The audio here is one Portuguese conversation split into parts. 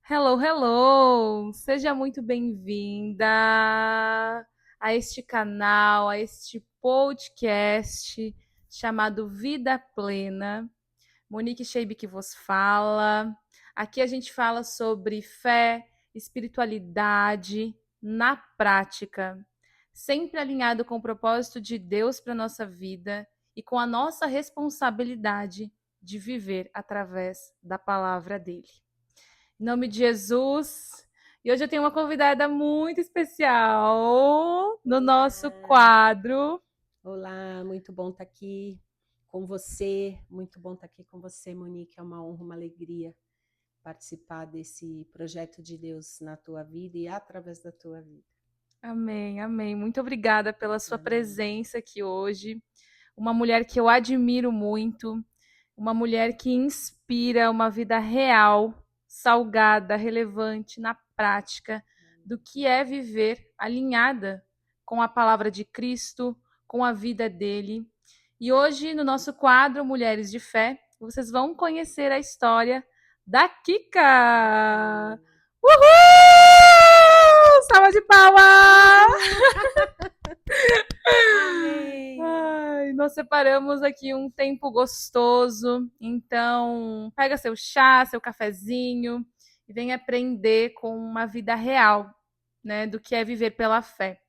Hello, hello! Seja muito bem-vinda a este canal, a este podcast chamado Vida Plena. Monique Scheib que vos fala. Aqui a gente fala sobre fé, espiritualidade na prática, sempre alinhado com o propósito de Deus para a nossa vida e com a nossa responsabilidade de viver através da palavra dele. Em nome de Jesus. E hoje eu tenho uma convidada muito especial no nosso Olá, quadro. olá, muito bom estar aqui com você, muito bom estar aqui com você, Monique, é uma honra, uma alegria participar desse projeto de Deus na tua vida e através da tua vida. Amém, amém. Muito obrigada pela sua Amém. presença aqui hoje. Uma mulher que eu admiro muito, uma mulher que inspira uma vida real, salgada, relevante na prática do que é viver alinhada com a palavra de Cristo, com a vida dele. E hoje, no nosso quadro Mulheres de Fé, vocês vão conhecer a história da Kika. Amém. Uhul! Salva de palmas! Uhul! Amém. Ai, nós separamos aqui um tempo gostoso, então pega seu chá, seu cafezinho e vem aprender com uma vida real, né, do que é viver pela fé.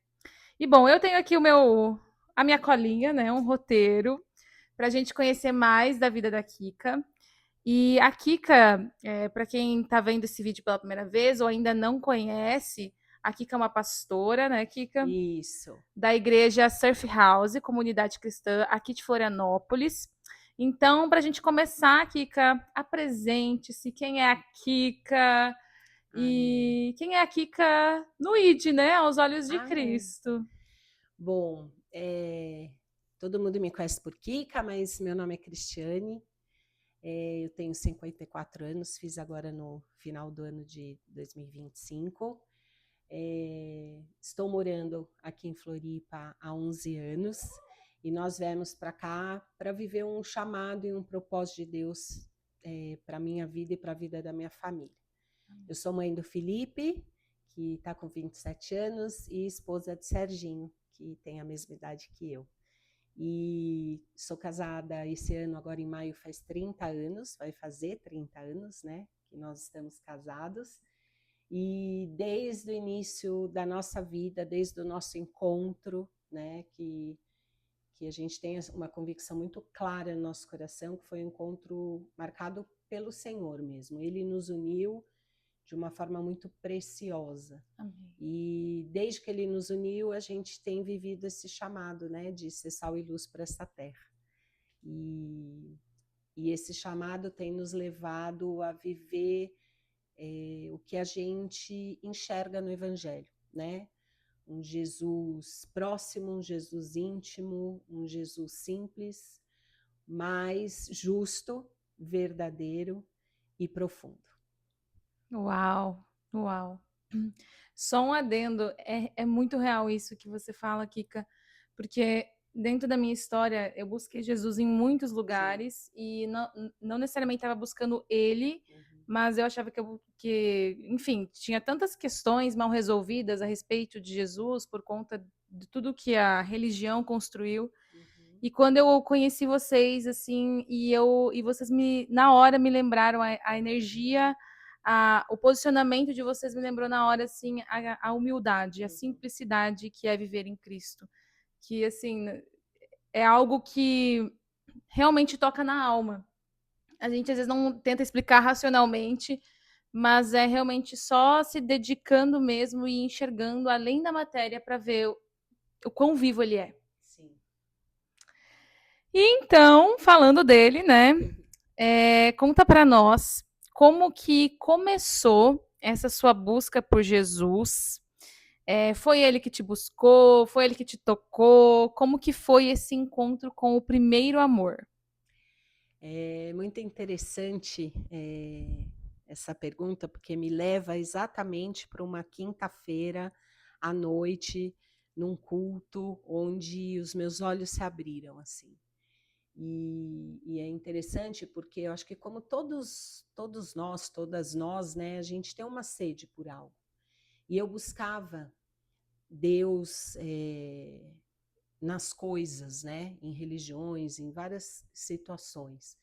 E bom, eu tenho aqui a minha colinha, né, um roteiro para a gente conhecer mais da vida da Kika. E a Kika, para quem está vendo esse vídeo pela primeira vez ou ainda não conhece, a Kika é uma pastora, né, Kika? Isso. Da igreja Surf House, comunidade cristã aqui de Florianópolis. Então, para a gente começar, Kika, apresente-se. Quem é a Kika? Amém. E quem é a Kika no ID, né? Aos olhos de Amém. Cristo. Bom, todo mundo me conhece por Kika, mas meu nome é Cristiane. Eu tenho 54 anos, fiz agora no final do ano de 2025. Estou morando aqui em Floripa há 11 anos e nós viemos para cá para viver um chamado e um propósito de Deus para a minha vida e para a vida da minha família. Eu sou mãe do Felipe, que está com 27 anos, e esposa de Serginho, que tem a mesma idade que eu. E sou casada esse ano, agora em maio, faz 30 anos, vai fazer 30 anos, né? Que nós estamos casados. E desde o início da nossa vida, desde o nosso encontro, né? Que a gente tem uma convicção muito clara no nosso coração, que foi um encontro marcado pelo Senhor mesmo. Ele nos uniu de uma forma muito preciosa. Amém. E desde que ele nos uniu, a gente tem vivido esse chamado, né, de ser sal e luz para essa terra. E esse chamado tem nos levado a viver o que a gente enxerga no Evangelho, né? Um Jesus próximo, um Jesus íntimo, um Jesus simples, mas justo, verdadeiro e profundo. Uau, uau. Só um adendo, é muito real isso que você fala, Kika, porque dentro da minha história eu busquei Jesus em muitos Sim. lugares e não necessariamente estava buscando ele, Uhum. mas eu achava enfim, tinha tantas questões mal resolvidas a respeito de Jesus por conta de tudo que a religião construiu. Uhum. E quando eu conheci vocês, assim, e vocês na hora me lembraram a energia, o posicionamento de vocês me lembrou na hora, assim, a humildade, a Uhum. simplicidade que é viver em Cristo. Que, assim, é algo que realmente toca na alma. A gente às vezes não tenta explicar racionalmente, mas é realmente só se dedicando mesmo e enxergando além da matéria para ver o quão vivo ele é. Sim. E então, falando dele, né? Conta para nós como que começou essa sua busca por Jesus. Foi ele que te buscou? Foi ele que te tocou? Como que foi esse encontro com o primeiro amor? É muito interessante essa pergunta, porque me leva exatamente para uma quinta-feira à noite, num culto, onde os meus olhos se abriram assim. E é interessante porque eu acho que como todos nós, todas nós, né, a gente tem uma sede por algo. E eu buscava Deus nas coisas, né, em religiões, em várias situações.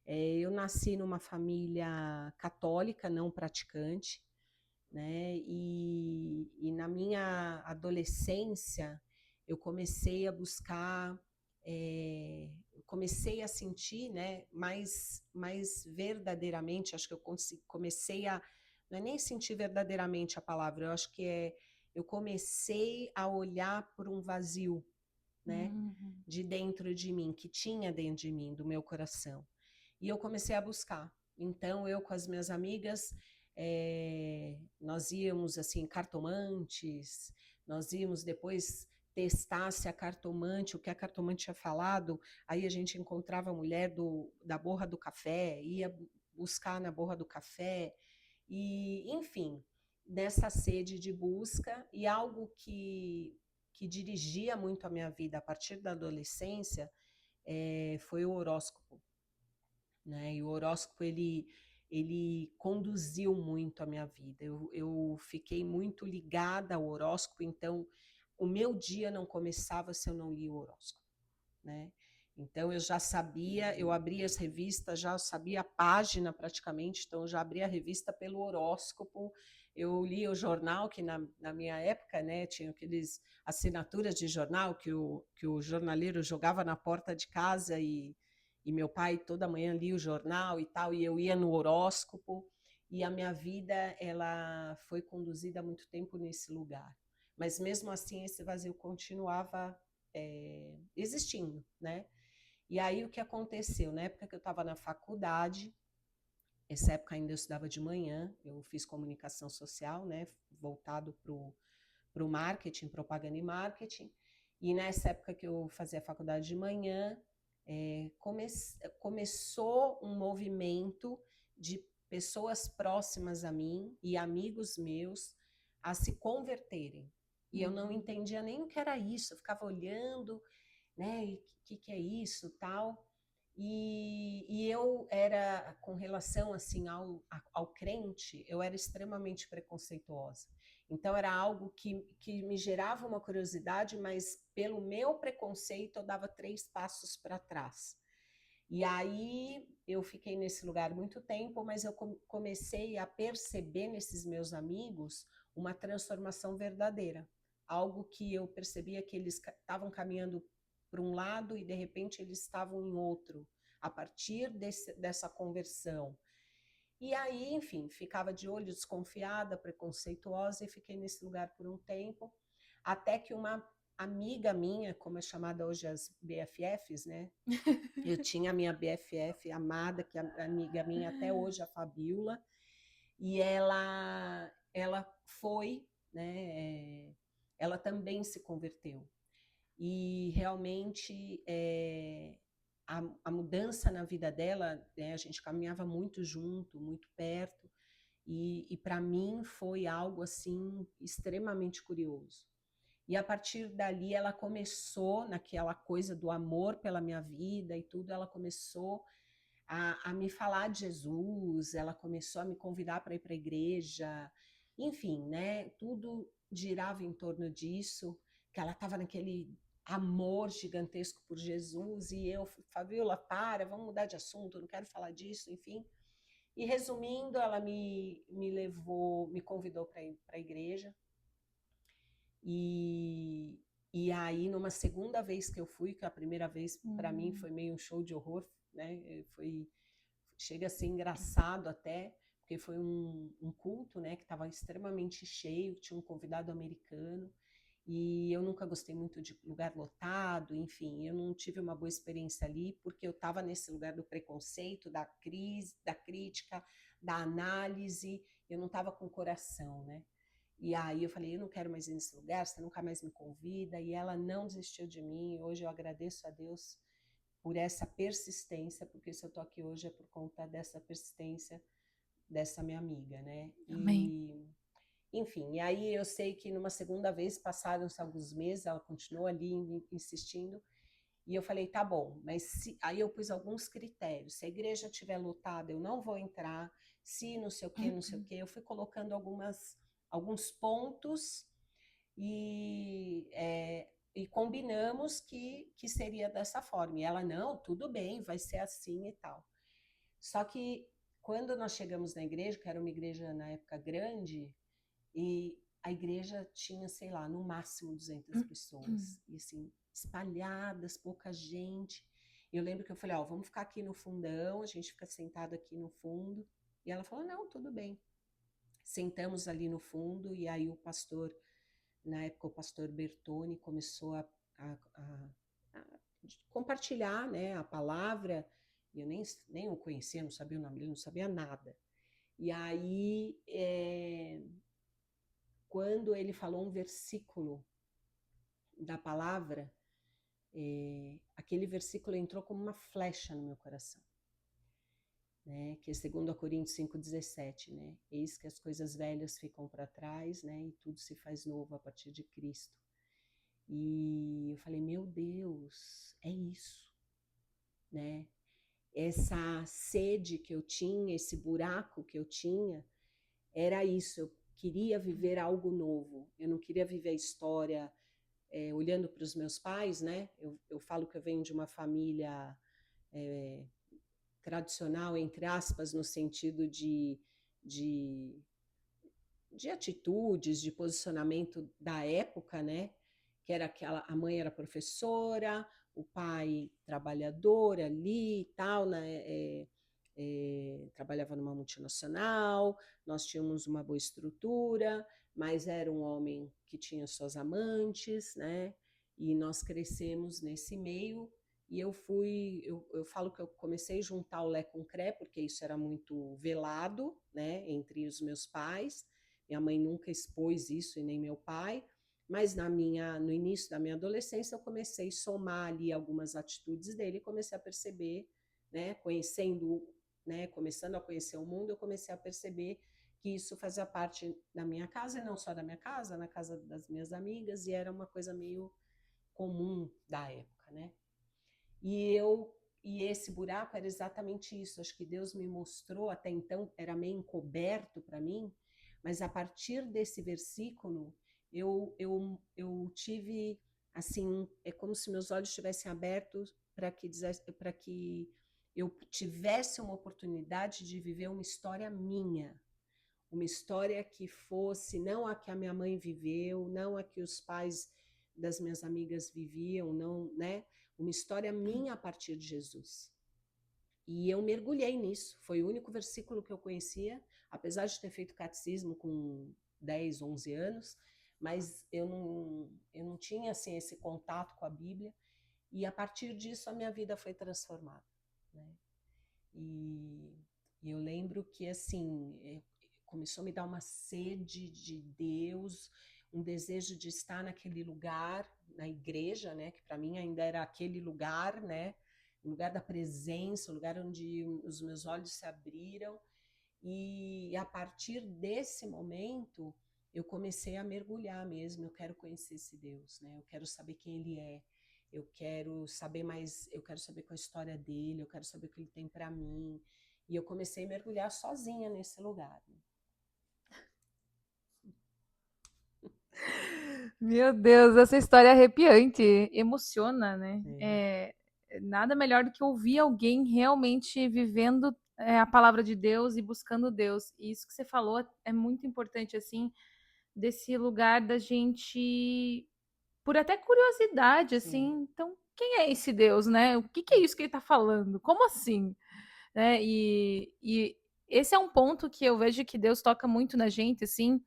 Eu nasci numa família católica, não praticante, né, e na minha adolescência eu comecei a buscar, comecei a sentir, né, mais verdadeiramente, acho que eu comecei a, não é nem sentir verdadeiramente a palavra, eu acho que eu comecei a olhar por um vazio, né, Uhum. de dentro de mim, que tinha dentro de mim, do meu coração. E eu comecei a buscar. Então, eu com as minhas amigas, nós íamos assim, cartomantes, nós íamos depois testar se a cartomante, o que a cartomante tinha falado, aí a gente encontrava a mulher da borra do café, ia buscar na borra do café, e enfim, nessa sede de busca, e algo que dirigia muito a minha vida a partir da adolescência foi o horóscopo, né? E o horóscopo ele conduziu muito a minha vida. Eu fiquei muito ligada ao horóscopo, então o meu dia não começava se eu não lia o horóscopo, né? Então eu já sabia, eu abria as revistas, já sabia a página praticamente, então eu já abria a revista pelo horóscopo. Eu lia o jornal, que na minha época, né, tinha aqueles assinaturas de jornal que o jornaleiro jogava na porta de casa e meu pai toda manhã lia o jornal e tal, e eu ia no horóscopo, e a minha vida ela foi conduzida há muito tempo nesse lugar. Mas mesmo assim esse vazio continuava existindo, né? E aí o que aconteceu? Na época que eu estava na faculdade, essa época ainda eu estudava de manhã, eu fiz comunicação social, né? Voltado para o marketing, propaganda e marketing. E nessa época que eu fazia a faculdade de manhã, começou um movimento de pessoas próximas a mim e amigos meus a se converterem. E eu não entendia nem o que era isso, eu ficava olhando, né? E o que é isso, tal. E eu era, com relação assim ao crente, eu era extremamente preconceituosa. Então era algo que me gerava uma curiosidade, mas pelo meu preconceito eu dava 3 passos para trás. E aí eu fiquei nesse lugar muito tempo, mas eu comecei a perceber nesses meus amigos uma transformação verdadeira. Algo que eu percebia que eles estavam caminhando para um lado e de repente eles estavam em outro, a partir dessa conversão. E aí, enfim, ficava de olho, desconfiada, preconceituosa, e fiquei nesse lugar por um tempo, até que uma amiga minha, como é chamada hoje as BFFs, né? Eu tinha a minha BFF amada, que é amiga minha até hoje, a Fabiola, e ela foi, né? Ela também se converteu. E realmente a mudança na vida dela, né, a gente caminhava muito junto, muito perto, e para mim foi algo assim extremamente curioso. E a partir dali ela começou, naquela coisa do amor pela minha vida e tudo, ela começou a me falar de Jesus, ela começou a me convidar para ir para a igreja, enfim, né? Tudo girava em torno disso, que ela estava naquele amor gigantesco por Jesus, e eu, Fabiola, vamos mudar de assunto, não quero falar disso, enfim. E resumindo, ela me levou, me convidou para ir para a igreja, e, e aí, numa segunda vez que eu fui, que a primeira vez para mim foi meio um show de horror, né? Chega a ser engraçado até, porque foi um culto, né, que estava extremamente cheio, tinha um convidado americano, e eu nunca gostei muito de lugar lotado, enfim, eu não tive uma boa experiência ali, porque eu estava nesse lugar do preconceito, da crise, da crítica, da análise, eu não estava com coração, né? E aí eu falei, eu não quero mais ir nesse lugar, você nunca mais me convida, e ela não desistiu de mim, hoje eu agradeço a Deus por essa persistência, porque se eu tô aqui hoje é por conta dessa persistência dessa minha amiga, né? Amém. E, enfim, e aí eu sei que numa segunda vez, passaram-se alguns meses, ela continuou ali insistindo, E eu falei, tá bom, mas aí eu pus alguns critérios. Se a igreja estiver lotada, eu não vou entrar. Se não sei o quê, não sei o quê. Eu fui colocando alguns pontos e combinamos que seria dessa forma. E ela, não, tudo bem, vai ser assim e tal. Só que quando nós chegamos na igreja, que era uma igreja na época grande, e a igreja tinha, sei lá, no máximo 200 pessoas. E assim, espalhadas, pouca gente. Eu lembro que eu falei, ó, vamos ficar aqui no fundão, a gente fica sentado aqui no fundo. E ela falou, não, tudo bem. Sentamos ali no fundo e aí o pastor, na época o pastor Bertone, começou a compartilhar, né, a palavra. E eu nem o conhecia, não sabia o nome dele, não sabia nada. E aí, quando ele falou um versículo da palavra, aquele versículo entrou como uma flecha no meu coração, né? Que é 2 Coríntios 5,17, né? Eis que as coisas velhas ficam para trás, né? E tudo se faz novo a partir de Cristo. E eu falei, meu Deus, é isso, né? Essa sede que eu tinha, esse buraco que eu tinha, era isso. Eu queria viver algo novo. Eu não queria viver a história olhando para os meus pais, né? Eu falo que eu venho de uma família tradicional, entre aspas, no sentido de atitudes, de posicionamento da época, né? Que era a mãe era professora, o pai trabalhador ali e tal, né? Trabalhava numa multinacional, nós tínhamos uma boa estrutura, mas era um homem que tinha suas amantes, né? E nós crescemos nesse meio. E eu falo que eu comecei a juntar o Lé com o Cré, porque isso era muito velado, né, entre os meus pais. Minha mãe nunca expôs isso e nem meu pai, mas no início da minha adolescência eu comecei a somar ali algumas atitudes dele e comecei a perceber, né, começando a conhecer o mundo, eu comecei a perceber que isso fazia parte da minha casa, e não só da minha casa, na casa das minhas amigas, e era uma coisa meio comum da época, né? E esse buraco era exatamente isso. Acho que Deus me mostrou, até então era meio encoberto para mim, mas a partir desse versículo eu tive assim, é como se meus olhos estivessem abertos para que eu tivesse uma oportunidade de viver uma história minha, uma história que fosse não a que a minha mãe viveu, não a que os pais das minhas amigas viviam, não, né? Uma história minha a partir de Jesus. E eu mergulhei nisso. Foi o único versículo que eu conhecia, apesar de ter feito catecismo com 10, 11 anos, mas eu não tinha assim esse contato com a Bíblia. E a partir disso a minha vida foi transformada, né? E eu lembro que assim começou a me dar uma sede de Deus, um desejo de estar naquele lugar, na igreja, né? Que para mim ainda era aquele lugar, né? O lugar da presença, o lugar onde os meus olhos se abriram. E a partir desse momento eu comecei a mergulhar mesmo. Eu quero conhecer esse Deus, né? Eu quero saber quem Ele é. Eu quero saber mais, eu quero saber qual a história dele, eu quero saber o que ele tem para mim. E eu comecei a mergulhar sozinha nesse lugar. Meu Deus, essa história é arrepiante, emociona, né? Nada melhor do que ouvir alguém realmente vivendo a palavra de Deus e buscando Deus. E isso que você falou é muito importante, assim, desse lugar da gente, por até curiosidade, assim, então, quem é esse Deus, né? O que é isso que ele está falando? Como assim? Né? E esse é um ponto que eu vejo que Deus toca muito na gente, assim,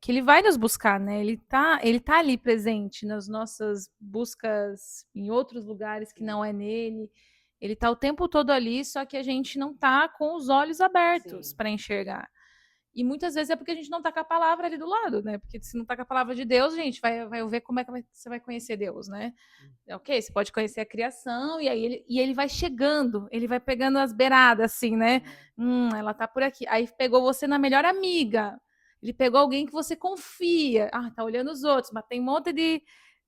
que ele vai nos buscar, né? Ele tá ali presente nas nossas buscas em outros lugares que não é nele. Ele tá o tempo todo ali, só que a gente não tá com os olhos abertos para enxergar. E muitas vezes é porque a gente não tá com a palavra ali do lado, né? Porque se não tá com a palavra de Deus, gente, vai ver como é que você vai conhecer Deus, né? Ok, você pode conhecer a criação, e aí ele vai chegando, ele vai pegando as beiradas, assim, né? Ela tá por aqui. Aí pegou você na melhor amiga. Ele pegou alguém que você confia. Ah, tá olhando os outros, mas tem um monte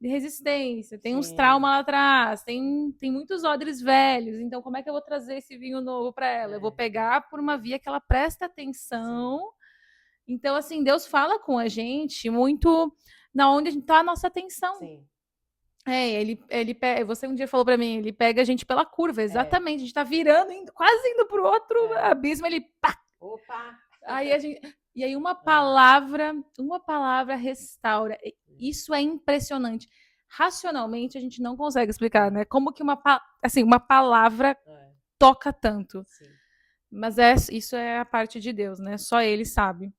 de resistência, tem uns Sim. traumas lá atrás, tem muitos odres velhos, então como é que eu vou trazer esse vinho novo para ela? Eu vou pegar por uma via que ela presta atenção. Sim. Então, assim, Deus fala com a gente muito na onde está a nossa atenção. Sim. Você um dia falou para mim, ele pega a gente pela curva, É. exatamente. A gente tá virando, quase indo pro outro É. abismo, ele pá! Opa! Aí e aí É. uma palavra restaura. Isso é impressionante. Racionalmente a gente não consegue explicar, É. né? Como que uma palavra É. toca tanto. Sim. Mas isso é a parte de Deus, né? Só ele sabe.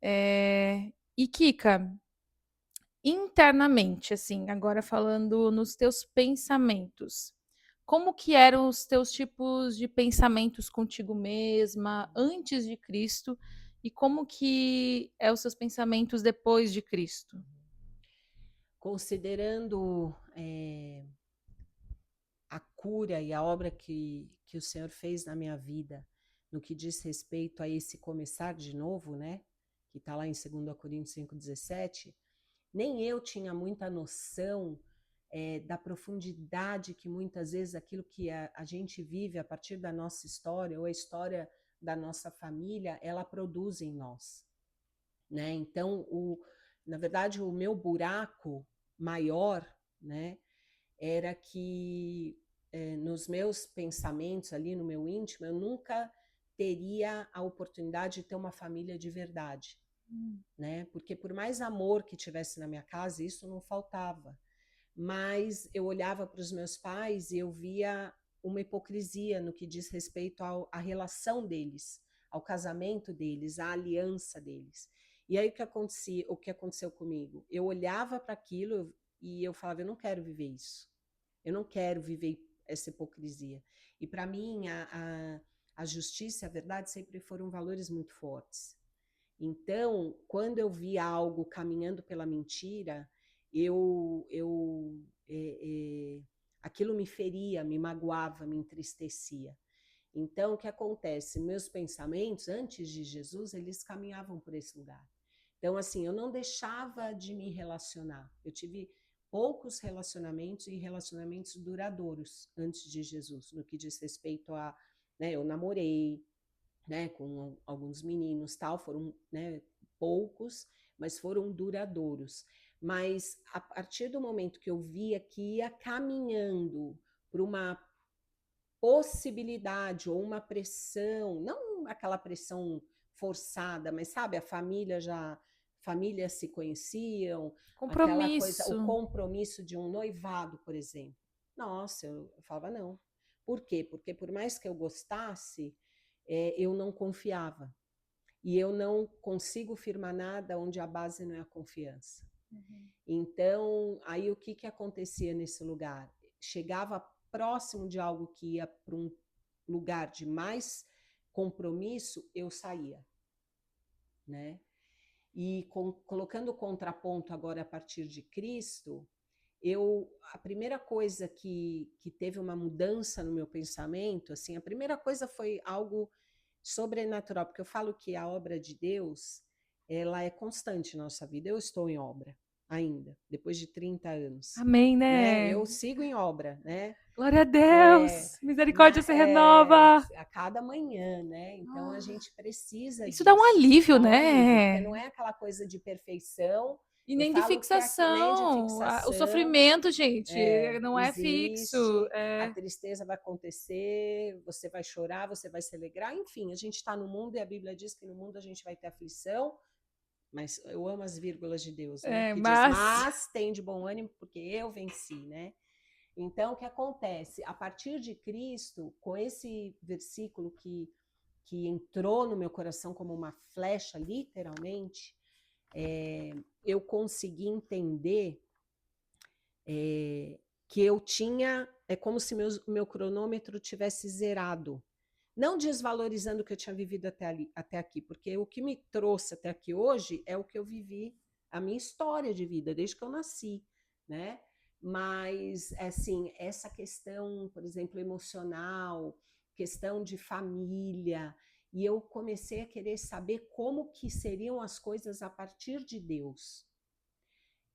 E Kika, internamente, assim, agora falando nos teus pensamentos, como que eram os teus tipos de pensamentos contigo mesma antes de Cristo e como que é os seus pensamentos depois de Cristo? Considerando a cura e a obra que o Senhor fez na minha vida, no que diz respeito a esse começar de novo, né? Que está lá em 2 Coríntios 5,17, nem eu tinha muita noção da profundidade que muitas vezes aquilo que a gente vive a partir da nossa história ou a história da nossa família, ela produz em nós, né? Então, na verdade, o meu buraco maior, né, era que nos meus pensamentos ali no meu íntimo, eu nunca teria a oportunidade de ter uma família de verdade, né? Porque por mais amor que tivesse na minha casa, isso não faltava. Mas eu olhava para os meus pais e eu via uma hipocrisia no que diz respeito à relação deles, ao casamento deles, à aliança deles. E aí o que aconteceu comigo? Eu olhava para aquilo e eu falava, eu não quero viver isso. Eu não quero viver essa hipocrisia. E para mim, a justiça e a verdade sempre foram valores muito fortes. Então, quando eu via algo caminhando pela mentira, aquilo me feria, me magoava, me entristecia. Então, o que acontece? Meus pensamentos, antes de Jesus, eles caminhavam por esse lugar. Então, assim, eu não deixava de me relacionar. Eu tive poucos relacionamentos e relacionamentos duradouros antes de Jesus, no que diz respeito a, né, eu namorei, né, com alguns meninos, tal, foram, né, poucos, mas foram duradouros. Mas a partir do momento que eu via que ia caminhando para uma possibilidade ou uma pressão, não aquela pressão forçada, mas sabe, famílias se conheciam, aquela coisa, o Compromisso. compromisso de um noivado, por exemplo. Nossa, eu falava não. Por quê? Porque por mais que eu gostasse, eu não confiava. E eu não consigo firmar nada onde a base não é a confiança. Então, aí o que acontecia nesse lugar? Chegava próximo de algo que ia para um lugar de mais compromisso, eu saía, né? E colocando o contraponto agora a partir de Cristo, a primeira coisa que teve uma mudança no meu pensamento, assim, a primeira coisa foi algo sobrenatural, porque eu falo que a obra de Deus, ela é constante na nossa vida. Eu estou em obra ainda, depois de 30 anos, Amém, né? né? Eu sigo em obra, né? Glória a É, Deus! Misericórdia se renova! a cada manhã, né? Então a gente precisa Isso dá um disso, alívio, dá um alívio, porque né? não é aquela coisa de perfeição. E Eu nem de falo que nem de fixação. O fixação, sofrimento, gente, não é fixo. existe, a tristeza vai acontecer, você vai chorar, você vai se alegrar, enfim, a gente está no mundo e a Bíblia diz que no mundo a gente vai ter aflição, mas eu amo as vírgulas de Deus, né? Que diz, Mas mas tem de bom ânimo porque eu venci, né? Então, o que acontece? A partir de Cristo, com esse versículo que entrou no meu coração como uma flecha, literalmente, eu consegui entender que eu tinha, é como se meu cronômetro tivesse zerado. Não desvalorizando o que eu tinha vivido até aqui, porque o que me trouxe até aqui hoje é o que eu vivi, a minha história de vida, desde que eu nasci, né? Mas, assim, essa questão, por exemplo, emocional, questão de família, e eu comecei a querer saber como que seriam as coisas a partir de Deus.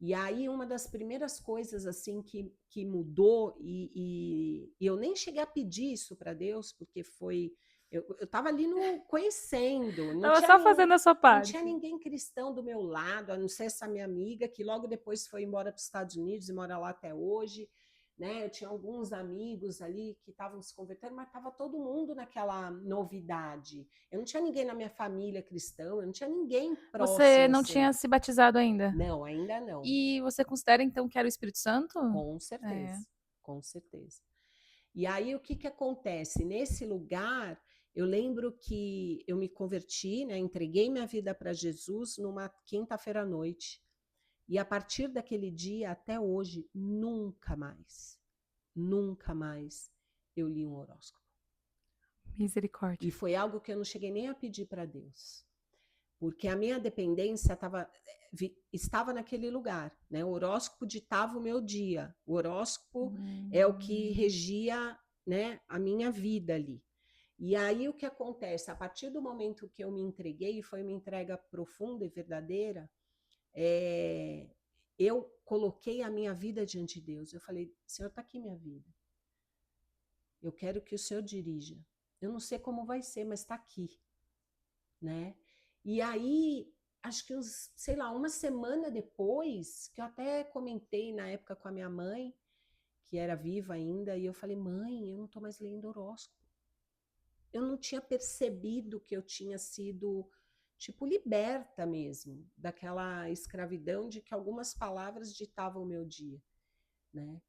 E aí, uma das primeiras coisas assim que mudou, e eu nem cheguei a pedir isso para Deus, porque foi. Eu estava ali no conhecendo, Tava só fazendo a sua não tinha parte. ninguém cristão do meu lado, a não ser essa minha amiga, que logo depois foi embora para os Estados Unidos e mora lá até hoje. Né? Eu tinha alguns amigos ali que estavam se convertendo, mas estava todo mundo naquela novidade. Eu não tinha ninguém na minha família cristão, eu não tinha ninguém Você próximo não assim. tinha se batizado ainda? Não, ainda não. E você considera então que era o Espírito Santo? Com É. certeza, com certeza. E aí o que que acontece? Nesse lugar, eu lembro que eu me converti, né? Entreguei minha vida para Jesus numa quinta-feira à noite. E a partir daquele dia até hoje, nunca mais eu li um horóscopo. Misericórdia. E foi algo que eu não cheguei nem a pedir para Deus. Porque a minha dependência estava naquele lugar, né? O horóscopo ditava o meu dia, o horóscopo é o que regia, né, a minha vida ali. E aí o que acontece? A partir do momento que eu me entreguei, e foi uma entrega profunda e verdadeira, eu coloquei a minha vida diante de Deus. Eu falei, Senhor, está aqui minha vida. Eu quero que o Senhor dirija. Eu não sei como vai ser, mas está aqui, né? E aí, acho que uns, sei lá, uma semana depois, que eu até comentei na época com a minha mãe, que era viva ainda, e eu falei, mãe, eu não estou mais lendo horóscopo. Eu não tinha percebido que eu tinha sido, tipo, liberta mesmo, daquela escravidão de que algumas palavras ditavam o meu dia, né?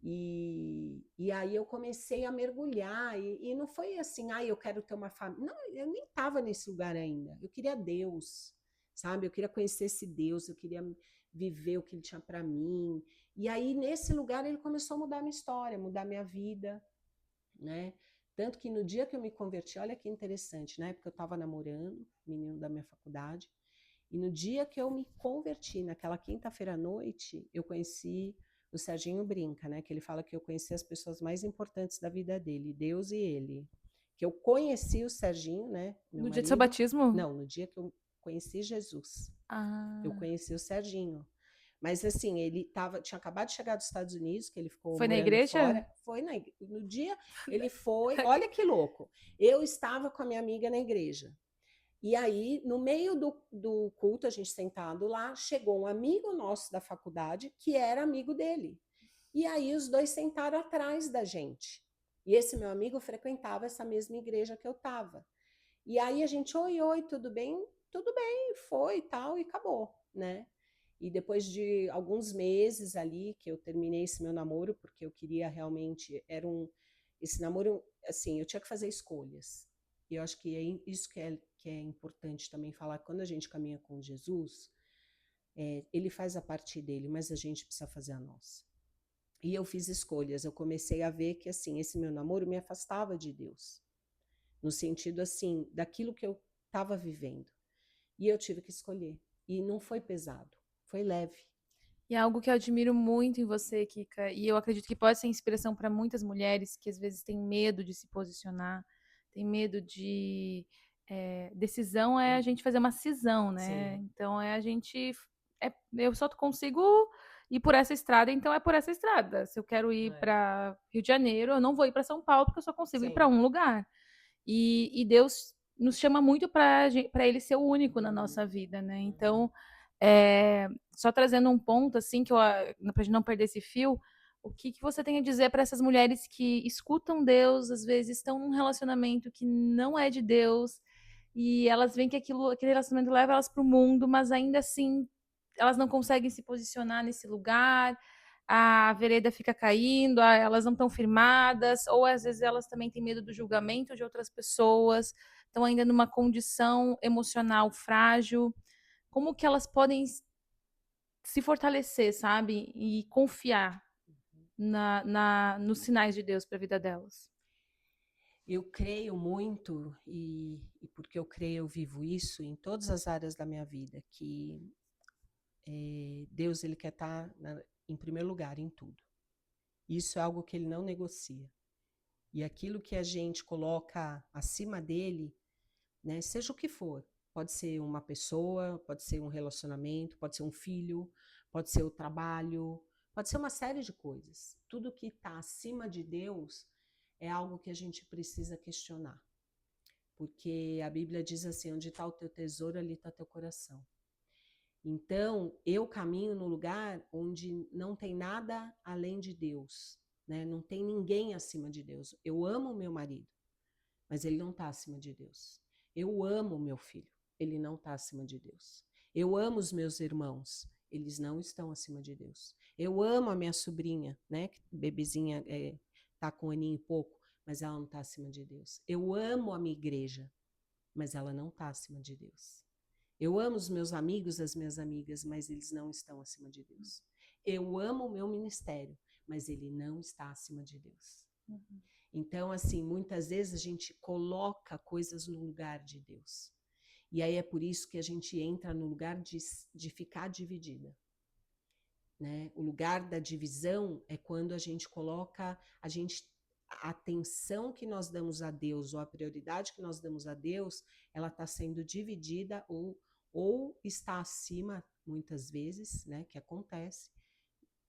E aí eu comecei a mergulhar, e não foi assim, eu quero ter uma família. Não, eu nem estava nesse lugar ainda. Eu queria Deus, sabe? Eu queria conhecer esse Deus, eu queria viver o que ele tinha para mim. E aí, nesse lugar, ele começou a mudar minha história, mudar minha vida, né? Tanto que no dia que eu me converti, olha que interessante, né? Porque eu estava namorando, menino da minha faculdade, e no dia que eu me converti, naquela quinta-feira à noite, eu conheci o Serginho Brinca, né? Que ele fala que eu conheci as pessoas mais importantes da vida dele, Deus e ele. Que eu conheci o Serginho, né? Meu No dia do seu marido. batismo? Não, no dia que eu conheci Jesus, eu Ah. conheci o Serginho. Mas assim, tinha acabado de chegar dos Estados Unidos, que ele ficou Foi na morando igreja? fora. No dia ele foi, olha que louco. Eu estava com a minha amiga na igreja. E aí, no meio do culto, a gente sentado lá, chegou um amigo nosso da faculdade que era amigo dele. E aí os dois sentaram atrás da gente. E esse meu amigo frequentava essa mesma igreja que eu estava. E aí a gente, oi, oi, tudo bem? Tudo bem, foi e tal, e acabou, né? E depois de alguns meses ali que eu terminei esse meu namoro, porque eu queria realmente, esse namoro, assim, eu tinha que fazer escolhas. E eu acho que é isso que é importante também falar, quando a gente caminha com Jesus, ele faz a parte dele, mas a gente precisa fazer a nossa. E eu fiz escolhas, eu comecei a ver que, assim, esse meu namoro me afastava de Deus, no sentido, assim, daquilo que eu estava vivendo. E eu tive que escolher. E não foi pesado, foi leve. E é algo que eu admiro muito em você, Kika, e eu acredito que pode ser inspiração para muitas mulheres que às vezes têm medo de se posicionar, têm medo de. Decisão é a gente fazer uma cisão, né? Sim. Então é a gente. Eu só consigo ir por essa estrada, então é por essa estrada. Se eu quero ir É. para Rio de Janeiro, eu não vou ir para São Paulo, porque eu só consigo ir para Sim. um lugar. E Deus nos chama muito para ele ser o único na nossa vida, né? Então, só trazendo um ponto, assim, para gente não perder esse fio, o que você tem a dizer para essas mulheres que escutam Deus, às vezes estão num relacionamento que não é de Deus, e elas veem que aquele relacionamento leva elas para o mundo, mas ainda assim elas não conseguem se posicionar nesse lugar, a vereda fica caindo, elas não estão firmadas, ou às vezes elas também têm medo do julgamento de outras pessoas, estão ainda numa condição emocional frágil. Como que elas podem se fortalecer, sabe? E confiar nos sinais de Deus para a vida delas? Eu creio muito, e porque eu creio, eu vivo isso em todas as áreas da minha vida, que Deus ele quer estar em primeiro lugar em tudo. Isso é algo que ele não negocia. E aquilo que a gente coloca acima dele, né, seja o que for, pode ser uma pessoa, pode ser um relacionamento, pode ser um filho, pode ser o trabalho, pode ser uma série de coisas. Tudo que está acima de Deus é algo que a gente precisa questionar. Porque a Bíblia diz assim, onde está o teu tesouro, ali está teu coração. Então, eu caminho no lugar onde não tem nada além de Deus, né? Não tem ninguém acima de Deus. Eu amo o meu marido, mas ele não está acima de Deus. Eu amo o meu filho, ele não está acima de Deus. Eu amo os meus irmãos, eles não estão acima de Deus. Eu amo a minha sobrinha, né? Bebezinha tá com um aninho e pouco, mas ela não está acima de Deus. Eu amo a minha igreja, mas ela não está acima de Deus. Eu amo os meus amigos, as minhas amigas, mas eles não estão acima de Deus. Eu amo o meu ministério, mas ele não está acima de Deus. Uhum. Então, assim, muitas vezes a gente coloca coisas no lugar de Deus. E aí é por isso que a gente entra no lugar de ficar dividida. Né? O lugar da divisão é quando a gente coloca, a atenção que nós damos a Deus, ou a prioridade que nós damos a Deus, ela está sendo dividida ou está acima, muitas vezes, né, que acontece,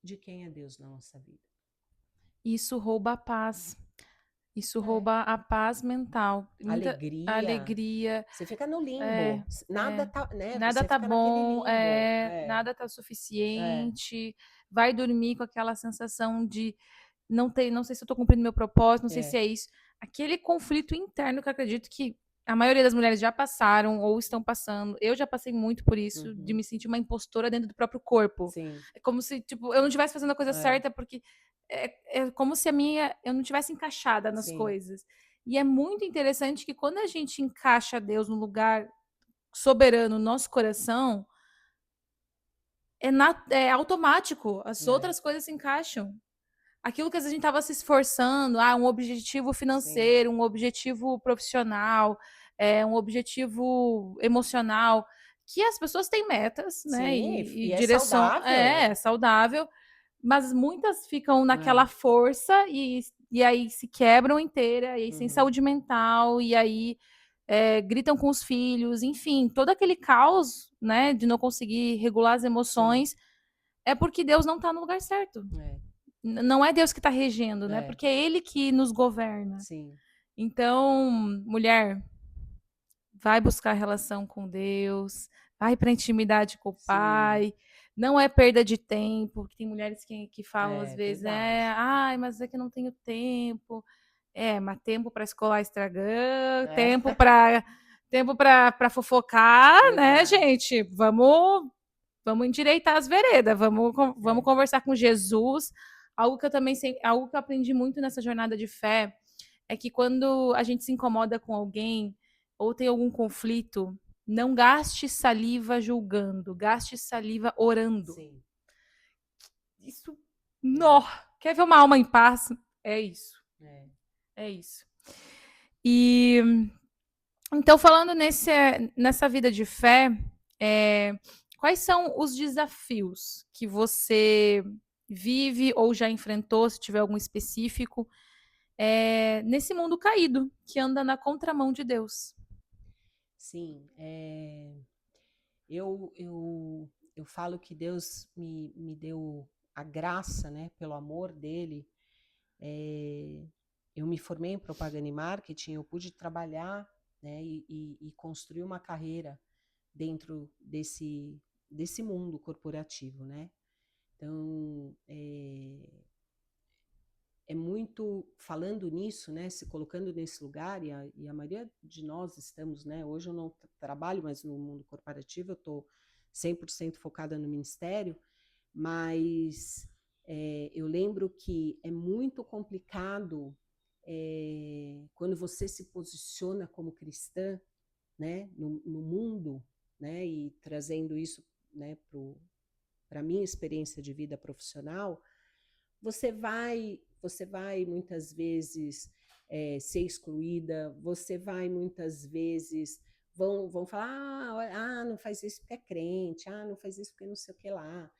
de quem é Deus na nossa vida. Isso rouba a paz. Isso rouba a paz mental. Muita alegria. Você fica no limbo. Nada tá, né? Nada Você tá fica naquele bom, limbo. nada tá suficiente. Vai dormir com aquela sensação de não sei se eu tô cumprindo meu propósito, não sei se é isso. Aquele conflito interno que eu acredito que a maioria das mulheres já passaram ou estão passando. Eu já passei muito por isso, de me sentir uma impostora dentro do próprio corpo. Sim. É como se, tipo, eu não estivesse fazendo a coisa certa, porque é como se eu não tivesse encaixada nas coisas. E é muito interessante que quando a gente encaixa Deus no lugar soberano no nosso coração, é automático. As outras coisas se encaixam. Aquilo que a gente estava se esforçando, um objetivo financeiro, um objetivo profissional, um objetivo emocional, que as pessoas têm metas, né? E direção saudável. Saudável, mas muitas ficam naquela força e aí se quebram inteira, e aí sem saúde mental, e aí gritam com os filhos, enfim, todo aquele caos, né, de não conseguir regular as emoções, é porque Deus não está no lugar certo. Não é Deus que está regendo, né? Porque é Ele que nos governa. Sim. Então, mulher, vai buscar relação com Deus, vai para a intimidade com o Pai. Não é perda de tempo, porque tem mulheres que falam às vezes, mas é que eu não tenho tempo. Mas tempo para escolar Instagram, tempo para fofocar, né, gente? Vamos endireitar as veredas, vamos conversar com Jesus. Algo que algo que eu aprendi muito nessa jornada de fé é que quando a gente se incomoda com alguém ou tem algum conflito, não gaste saliva julgando, gaste saliva orando. Sim. Isso, quer ver uma alma em paz? É isso. É isso. E então, falando nessa vida de fé, quais são os desafios que você vive ou já enfrentou, se tiver algum específico, nesse mundo caído, que anda na contramão de Deus? Sim, eu falo que Deus me deu a graça, né, pelo amor dele. Eu me formei em propaganda e marketing, eu pude trabalhar, né, e construir uma carreira dentro desse mundo corporativo, né? Então, é muito falando nisso, né, se colocando nesse lugar, e a maioria de nós estamos, né, hoje eu não trabalho mais no mundo corporativo, eu estou 100% focada no ministério, mas eu lembro que é muito complicado quando você se posiciona como cristã, né, no mundo, né, e trazendo isso, né, para a minha experiência de vida profissional, você vai muitas vezes ser excluída, você vai muitas vezes, vão falar, não faz isso porque é crente, não faz isso porque não sei o que lá.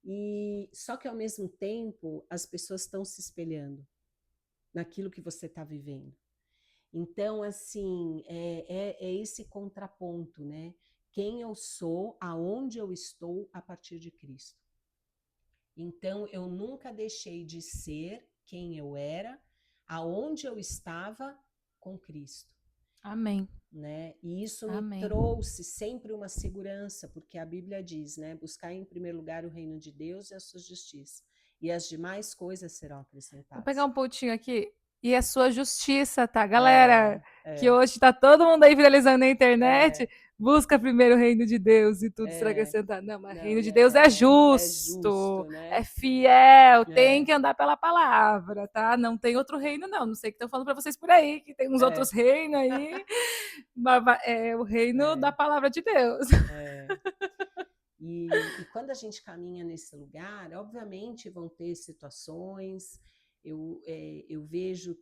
E só que ao mesmo tempo as pessoas estão se espelhando naquilo que você está vivendo. Então, assim, é esse contraponto, né? Quem eu sou, aonde eu estou a partir de Cristo. Então, eu nunca deixei de ser quem eu era, aonde eu estava com Cristo. Amém. Né? E isso me Amém. trouxe sempre uma segurança, porque a Bíblia diz, né? Buscar em primeiro lugar o reino de Deus e a sua justiça, e as demais coisas serão Vou pegar acrescentadas. um pontinho aqui. E a sua justiça, tá? É, Galera, que é, hoje tá todo mundo aí viralizando na internet, é, busca primeiro o reino de Deus e tudo será é. acrescentado. Não, mas o Não, reino de Deus é é justo, justo, é né? fiel, tem É, que andar pela palavra, tá? Não tem outro reino, não. Não sei o que estão falando para vocês por aí, que tem uns outros é, reinos aí, mas é o reino da é, palavra de Deus. é. E quando a gente caminha nesse lugar, obviamente vão ter situações, eu vejo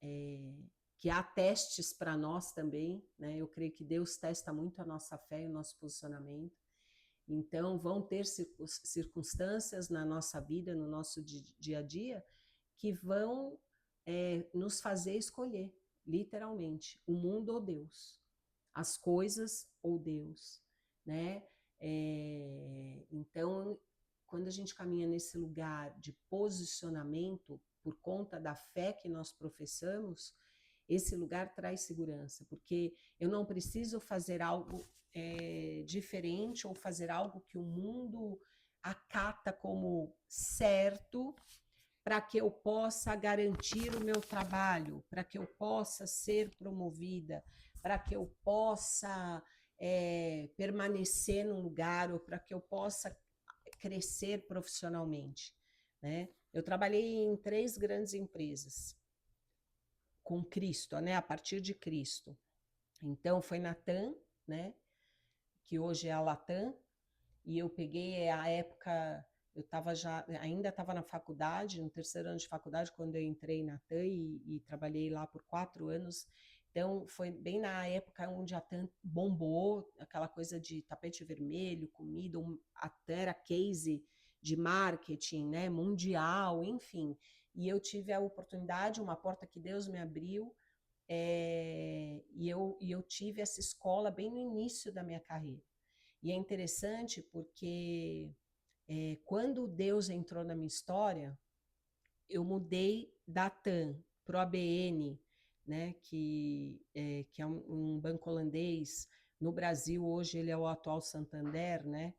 é, que há testes para nós também, né? Eu creio que Deus testa muito a nossa fé e o nosso posicionamento. Então, vão ter circunstâncias na nossa vida, no nosso dia a dia, que vão nos fazer escolher, literalmente, o mundo ou Deus, as coisas ou Deus, né? Então, quando a gente caminha nesse lugar de posicionamento, por conta da fé que nós professamos, esse lugar traz segurança, porque eu não preciso fazer algo diferente ou fazer algo que o mundo acata como certo para que eu possa garantir o meu trabalho, para que eu possa ser promovida, para que eu possa permanecer num lugar ou para que eu possa crescer profissionalmente, né? Eu trabalhei em 3 grandes empresas com Cristo, né? A partir de Cristo. Então foi na TAM, né? Que hoje é a Latam, e eu peguei a época, eu ainda estava na faculdade, no terceiro ano de faculdade, quando eu entrei na TAM e trabalhei lá por 4 anos. Então, foi bem na época onde a TAM bombou, aquela coisa de tapete vermelho, comida, a TAM era case de marketing, né, mundial, enfim. E eu tive a oportunidade, uma porta que Deus me abriu, e eu tive essa escola bem no início da minha carreira. E é interessante porque quando Deus entrou na minha história, eu mudei da TAM para o ABN, né, que é um banco holandês. No Brasil, hoje, ele é o atual Santander, né?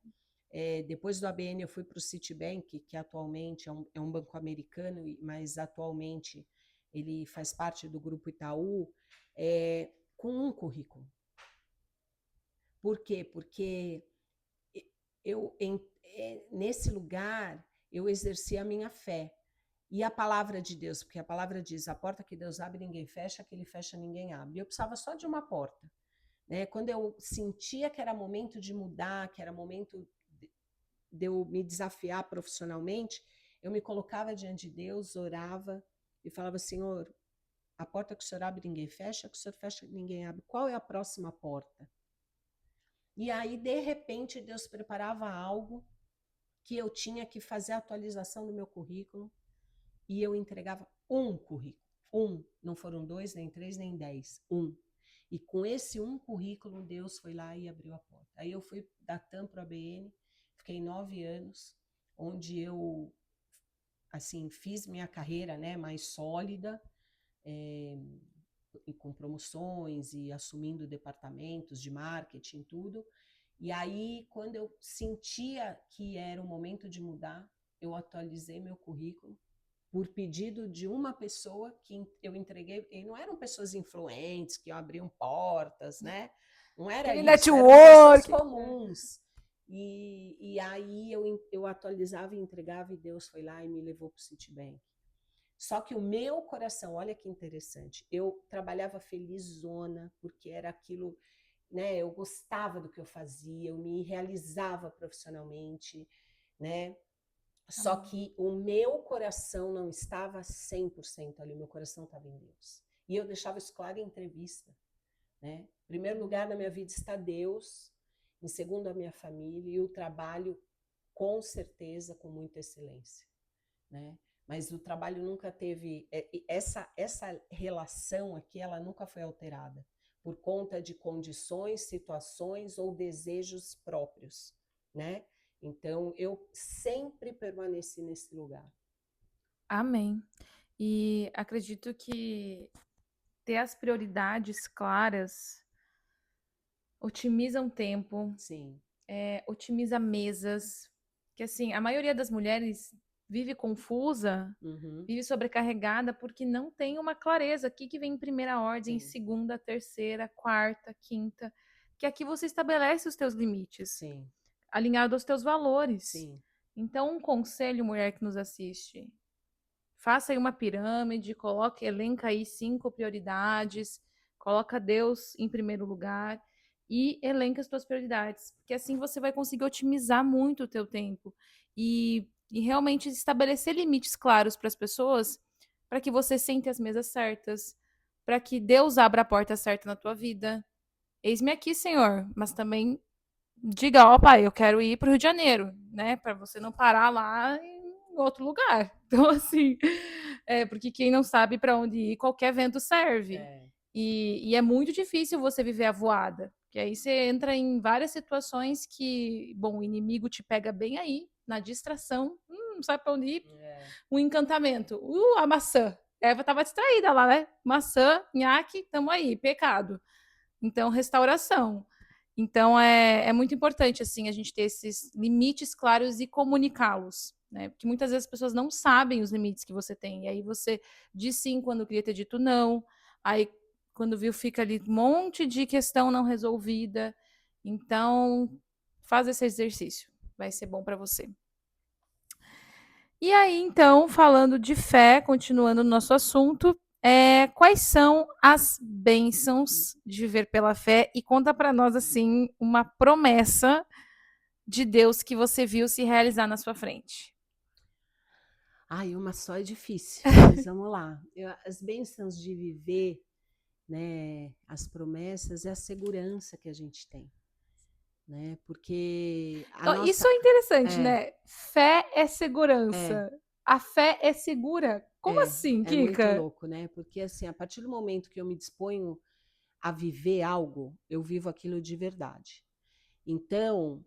Depois do ABN, eu fui para o Citibank, que atualmente é um banco americano, mas atualmente ele faz parte do Grupo Itaú, com um currículo. Por quê? Porque nesse lugar, eu exerci a minha fé. E a palavra de Deus, porque a palavra diz, a porta que Deus abre, ninguém fecha, que ele fecha, ninguém abre. E eu precisava só de uma porta. Né? Quando eu sentia que era momento de mudar, que era momento de eu me desafiar profissionalmente, eu me colocava diante de Deus, orava e falava, Senhor, a porta que o Senhor abre, ninguém fecha, que o Senhor fecha, ninguém abre. Qual é a próxima porta? E aí, de repente, Deus preparava algo que eu tinha que fazer a atualização do meu currículo e eu entregava um currículo. Não foram 2, nem 3, nem 10. E com esse currículo, Deus foi lá e abriu a porta. Aí eu fui da TAM para a ABN, fiquei 9 anos, onde eu assim, fiz minha carreira, né, mais sólida, e com promoções e assumindo departamentos de marketing, tudo. E aí, quando eu sentia que era o momento de mudar, eu atualizei meu currículo por pedido de uma pessoa que eu entreguei, e não eram pessoas influentes que abriam portas, né? Não era Aquele isso, eram pessoas network. comuns. E aí eu atualizava e entregava, e Deus foi lá e me levou para o Citibank. Só que o meu coração, olha que interessante, eu trabalhava felizona, porque era aquilo, né? Eu gostava do que eu fazia, eu me realizava profissionalmente, né? Só que o meu coração não estava 100% ali, meu coração estava em Deus. E eu deixava isso claro em entrevista, né? Em primeiro lugar na minha vida está Deus, em segundo a minha família e o trabalho, com certeza, com muita excelência, né? Mas o trabalho nunca teve essa relação aqui, ela nunca foi alterada por conta de condições, situações ou desejos próprios, né? Então, eu sempre permaneci nesse lugar. Amém. E acredito que ter as prioridades claras otimiza um tempo, Sim. otimiza mesas. Que assim, a maioria das mulheres vive confusa, Uhum. vive sobrecarregada porque não tem uma clareza. O que, que vem em primeira ordem, Sim. segunda, terceira, quarta, quinta. Que aqui você estabelece os teus limites, Sim. alinhado aos teus valores. Sim. Então, um conselho, mulher que nos assiste, faça aí uma pirâmide, coloque, elenca aí 5 prioridades, coloca Deus em primeiro lugar e elenca as suas prioridades, porque assim você vai conseguir otimizar muito o teu tempo e realmente estabelecer limites claros para as pessoas, para que você sente as mesas certas, para que Deus abra a porta certa na tua vida. Eis-me aqui, Senhor, mas também diga, ó pai, eu quero ir para o Rio de Janeiro, né? Para você não parar lá em outro lugar. Então, assim, porque quem não sabe para onde ir, qualquer vento serve. É. E é muito difícil você viver a voada. Que aí você entra em várias situações que, bom, o inimigo te pega bem aí, na distração, não sabe para onde ir, É. um encantamento. A maçã. Eva estava distraída lá, né? Maçã, nhaque, tamo aí, pecado. Então, restauração. Então, é muito importante, assim, a gente ter esses limites claros e comunicá-los, né? Porque muitas vezes as pessoas não sabem os limites que você tem. E aí você diz sim quando queria ter dito não. Aí, quando viu, fica ali um monte de questão não resolvida. Então, faz esse exercício. Vai ser bom para você. E aí, então, falando de fé, continuando no nosso assunto, quais são as bênçãos de viver pela fé? E conta para nós, assim, uma promessa de Deus que você viu se realizar na sua frente. Ai, uma só é difícil, mas vamos lá. As bênçãos de viver, né, as promessas é a segurança que a gente tem, né? Porque a Isso nossa é interessante, é, né? Fé é é, segurança. A fé é segura. Como assim, é muito Kika? louco, né? Porque assim, a partir do momento que eu me disponho a viver algo, eu vivo aquilo de verdade. Então,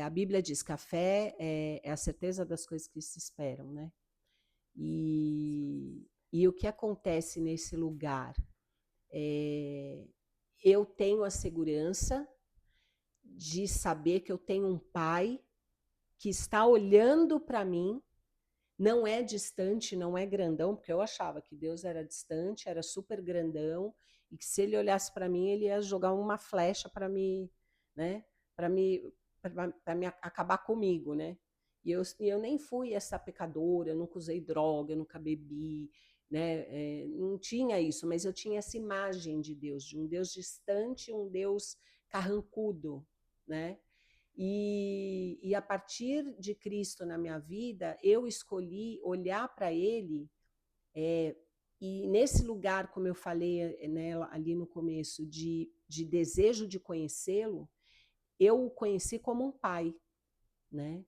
a Bíblia diz que a fé é a certeza das coisas que se esperam, né? E o que acontece nesse lugar? É, eu tenho a segurança de saber que eu tenho um pai que está olhando para mim, não é distante, não é grandão, porque eu achava que Deus era distante, era super grandão, e que se ele olhasse para mim, ele ia jogar uma flecha para me, né, para me, para me acabar comigo, né? E eu nem fui essa pecadora, eu nunca usei droga, eu nunca bebi, né? Não tinha isso, mas eu tinha essa imagem de um Deus distante, um Deus carrancudo, né? E a partir de Cristo na minha vida, eu escolhi olhar para Ele, e nesse lugar, como eu falei, né, ali no começo, de desejo de conhecê-lo, eu o conheci como um pai, né?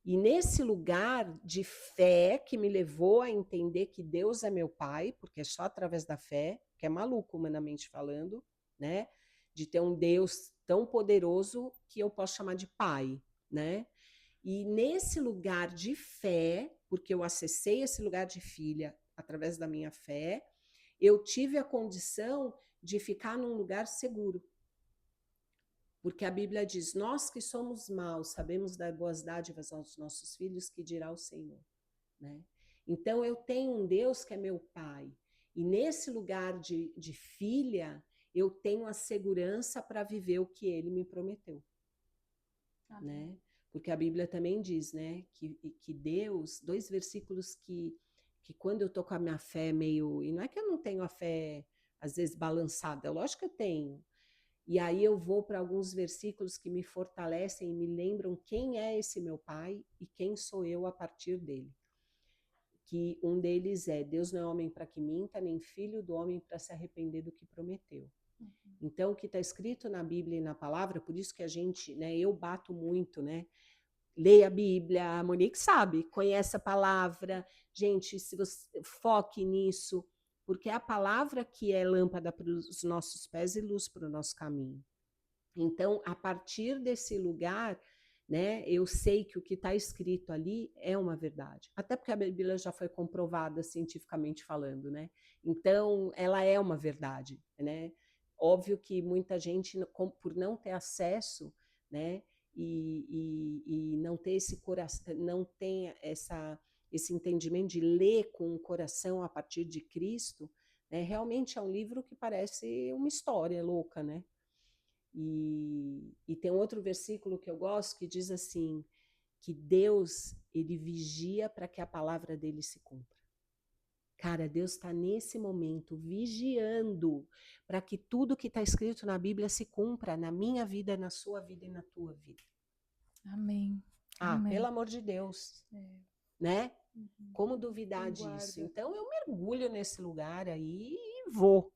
E nesse lugar de fé que me levou a entender que Deus é meu pai, porque é só através da fé, que é maluco humanamente falando, né? De ter um Deus tão poderoso que eu posso chamar de pai, né? E nesse lugar de fé, porque eu acessei esse lugar de filha através da minha fé, eu tive a condição de ficar num lugar seguro. Porque a Bíblia diz: nós que somos maus, sabemos dar boas dádivas aos nossos filhos, que dirá o Senhor, né? Então eu tenho um Deus que é meu pai. E nesse lugar de filha, eu tenho a segurança para viver o que ele me prometeu, né? Porque a Bíblia também diz, né, que Deus, dois versículos que quando eu tô com a minha fé meio, e não é que eu não tenho a fé às vezes balançada, lógico que eu tenho. E aí eu vou para alguns versículos que me fortalecem e me lembram quem é esse meu pai e quem sou eu a partir dele. Que um deles é: Deus não é homem para que minta, nem filho do homem para se arrepender do que prometeu. Então, o que está escrito na Bíblia e na palavra, por isso que a gente, né, eu bato muito, né? Leia a Bíblia, a Monique sabe, conhece a palavra. Gente, se você foque nisso, porque é a palavra que é lâmpada para os nossos pés e luz para o nosso caminho. Então, a partir desse lugar, né? Eu sei que o que está escrito ali é uma verdade. Até porque a Bíblia já foi comprovada cientificamente falando, né? Então, ela é uma verdade, né? Óbvio que muita gente, por não ter acesso, né? E não ter esse coração, não tem esse entendimento de ler com o coração a partir de Cristo, né? Realmente é um livro que parece uma história louca, né? E tem um outro versículo que eu gosto que diz assim, que Deus, ele vigia para que a palavra dele se cumpra. Cara, Deus está nesse momento vigiando para que tudo que está escrito na Bíblia se cumpra na minha vida, na sua vida e na tua vida. Amém. Ah, Amém. pelo amor de Deus, né? Como duvidar Guarda. disso? Então eu mergulho nesse lugar aí e vou.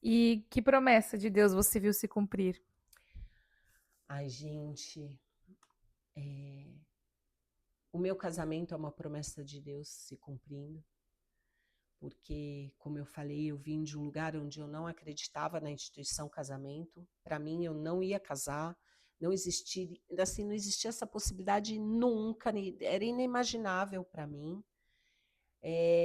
E que promessa de Deus você viu se cumprir? Ai, gente, o meu casamento é uma promessa de Deus se cumprindo, porque, como eu falei, eu vim de um lugar onde eu não acreditava na instituição casamento. Para mim, eu não ia casar, não existia, assim, não existia essa possibilidade nunca, era inimaginável para mim.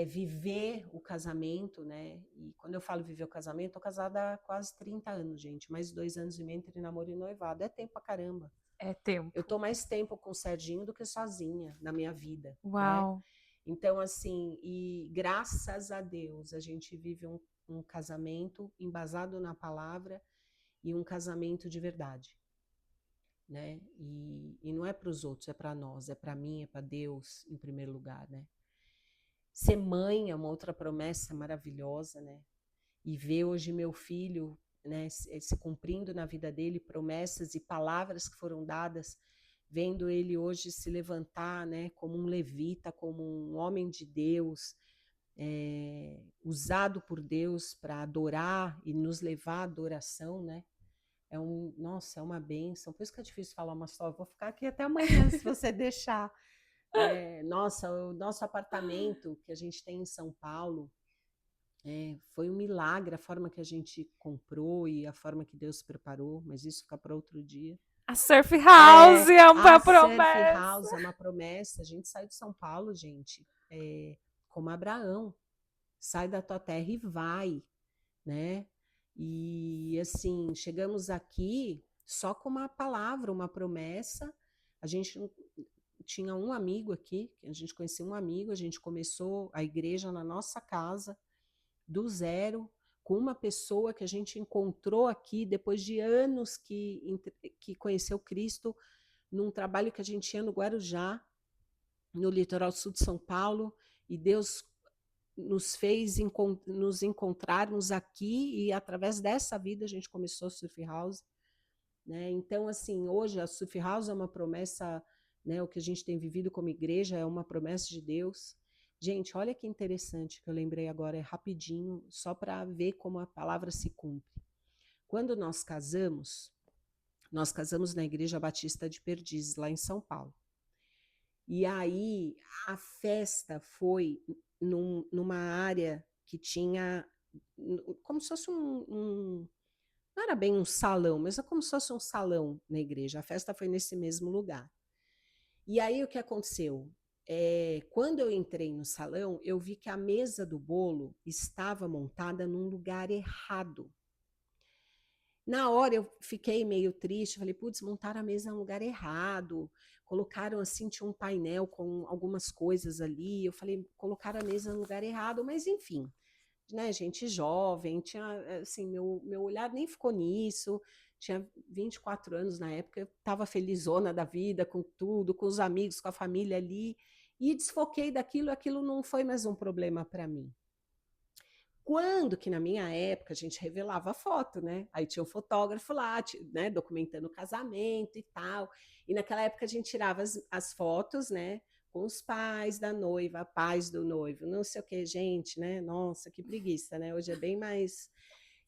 Viver o casamento, né? E quando eu falo viver o casamento, estou casada há quase 30 anos, gente, mais 2 anos e meio entre namoro e noivado, é tempo pra caramba. É tempo. Eu tô mais tempo com o Serginho do que sozinha na minha vida, né? Uau. Então, assim, e graças a Deus, a gente vive um casamento embasado na palavra e um casamento de verdade, né? E não é para os outros, é para nós, é para mim, é para Deus, em primeiro lugar, né? Ser mãe é uma outra promessa maravilhosa, né? E ver hoje meu filho, né, se cumprindo na vida dele, promessas e palavras que foram dadas, vendo ele hoje se levantar, né, como um levita, como um homem de Deus, usado por Deus para adorar e nos levar à adoração, né? Nossa, é uma bênção. Por isso que é difícil falar uma só. Eu vou ficar aqui até amanhã, se você deixar. Nossa, o nosso apartamento que a gente tem em São Paulo, foi um milagre a forma que a gente comprou e a forma que Deus preparou, mas isso fica para outro dia. A Surf House é uma A Surf promessa. House é uma promessa. A gente sai de São Paulo, gente, como Abraão. Sai da tua terra e vai, né? E assim, chegamos aqui só com uma palavra, uma promessa. A gente tinha um amigo aqui, a gente conhecia um amigo, a gente começou a igreja na nossa casa, do zero, com uma pessoa que a gente encontrou aqui depois de anos que conheceu Cristo, num trabalho que a gente tinha no Guarujá, no litoral sul de São Paulo, e Deus nos fez nos encontrarmos aqui, e através dessa vida a gente começou a Surf House, né? Então, assim, hoje a Surf House é uma promessa, né? O que a gente tem vivido como igreja é uma promessa de Deus. Gente, olha que interessante que eu lembrei agora, é rapidinho, só para ver como a palavra se cumpre. Quando nós casamos na Igreja Batista de Perdizes, lá em São Paulo. E aí a festa foi numa área que tinha como se fosse não era bem um salão, mas é como se fosse um salão na igreja. A festa foi nesse mesmo lugar. E aí o que aconteceu? Quando eu entrei no salão, eu vi que a mesa do bolo estava montada num lugar errado. Na hora eu fiquei meio triste, falei, putz, montaram a mesa no lugar errado, colocaram assim, tinha um painel com algumas coisas ali, eu falei, colocaram a mesa no lugar errado, mas enfim, né, gente jovem, tinha, assim, meu olhar nem ficou nisso, tinha 24 anos na época, eu estava felizona da vida, com tudo, com os amigos, com a família ali, e desfoquei daquilo, aquilo não foi mais um problema para mim. Quando que na minha época a gente revelava a foto, né? Aí tinha um fotógrafo lá, né, documentando o casamento e tal. E naquela época a gente tirava as fotos, né, com os pais da noiva, pais do noivo, não sei o que, gente, né? Nossa, que preguiça, né? Hoje é bem mais.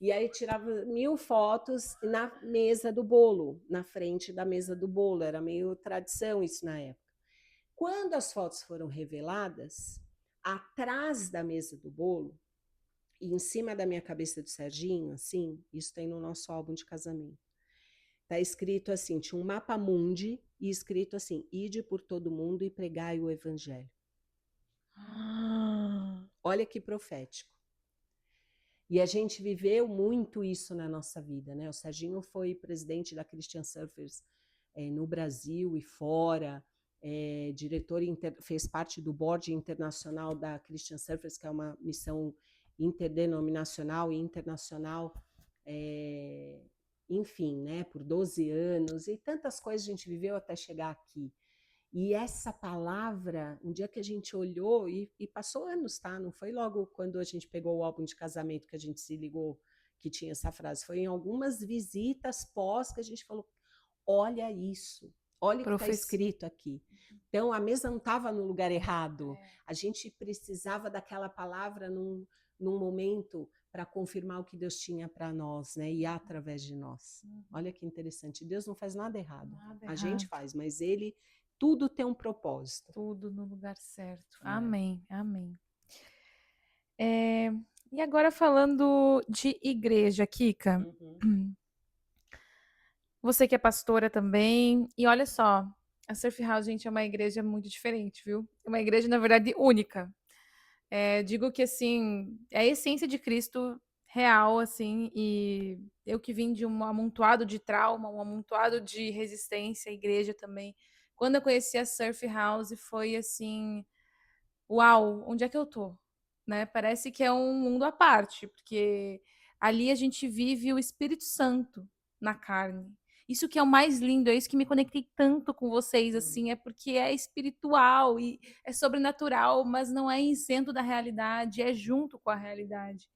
E aí tirava 1000 fotos na mesa do bolo, na frente da mesa do bolo, era meio tradição isso na época. Quando as fotos foram reveladas, atrás da mesa do bolo, e em cima da minha cabeça do Serginho, assim, isso tem no nosso álbum de casamento, Tá escrito assim, tinha um mapa mundi e escrito assim: ide por todo mundo e pregai o evangelho. Olha que profético. E a gente viveu muito isso na nossa vida, né? O Serginho foi presidente da Christian Surfers no Brasil e fora, fez parte do board internacional da Christian Surfers, que é uma missão interdenominacional e internacional, enfim, né? Por 12 anos, e tantas coisas a gente viveu até chegar aqui. E essa palavra, um dia que a gente olhou, e passou anos, tá? Não foi logo quando a gente pegou o álbum de casamento que a gente se ligou que tinha essa frase. Foi em algumas visitas pós que a gente falou, olha isso, olha o que está escrito aqui. Então, a mesa não estava no lugar errado. A gente precisava daquela palavra num momento para confirmar o que Deus tinha para nós, né? E através de nós. Olha que interessante. Deus não faz nada errado. A gente faz, mas Ele... Tudo tem um propósito. Tudo no lugar certo. Amém, amém. E agora falando de igreja, Kika. Você que é pastora também. E olha só, a Surf House, gente, é uma igreja muito diferente, viu? É uma igreja, na verdade, única. Digo que, assim, é a essência de Cristo real, assim, e eu que vim de um amontoado de trauma, um amontoado de resistência, a igreja também. Quando eu conheci a Surf House, foi assim, uau, onde é que eu tô? Né? Parece que é um mundo à parte, porque ali a gente vive o Espírito Santo na carne. Isso que é o mais lindo, é isso que me conectei tanto com vocês, assim, é porque é espiritual e é sobrenatural, mas não é isento da realidade, é junto com a realidade.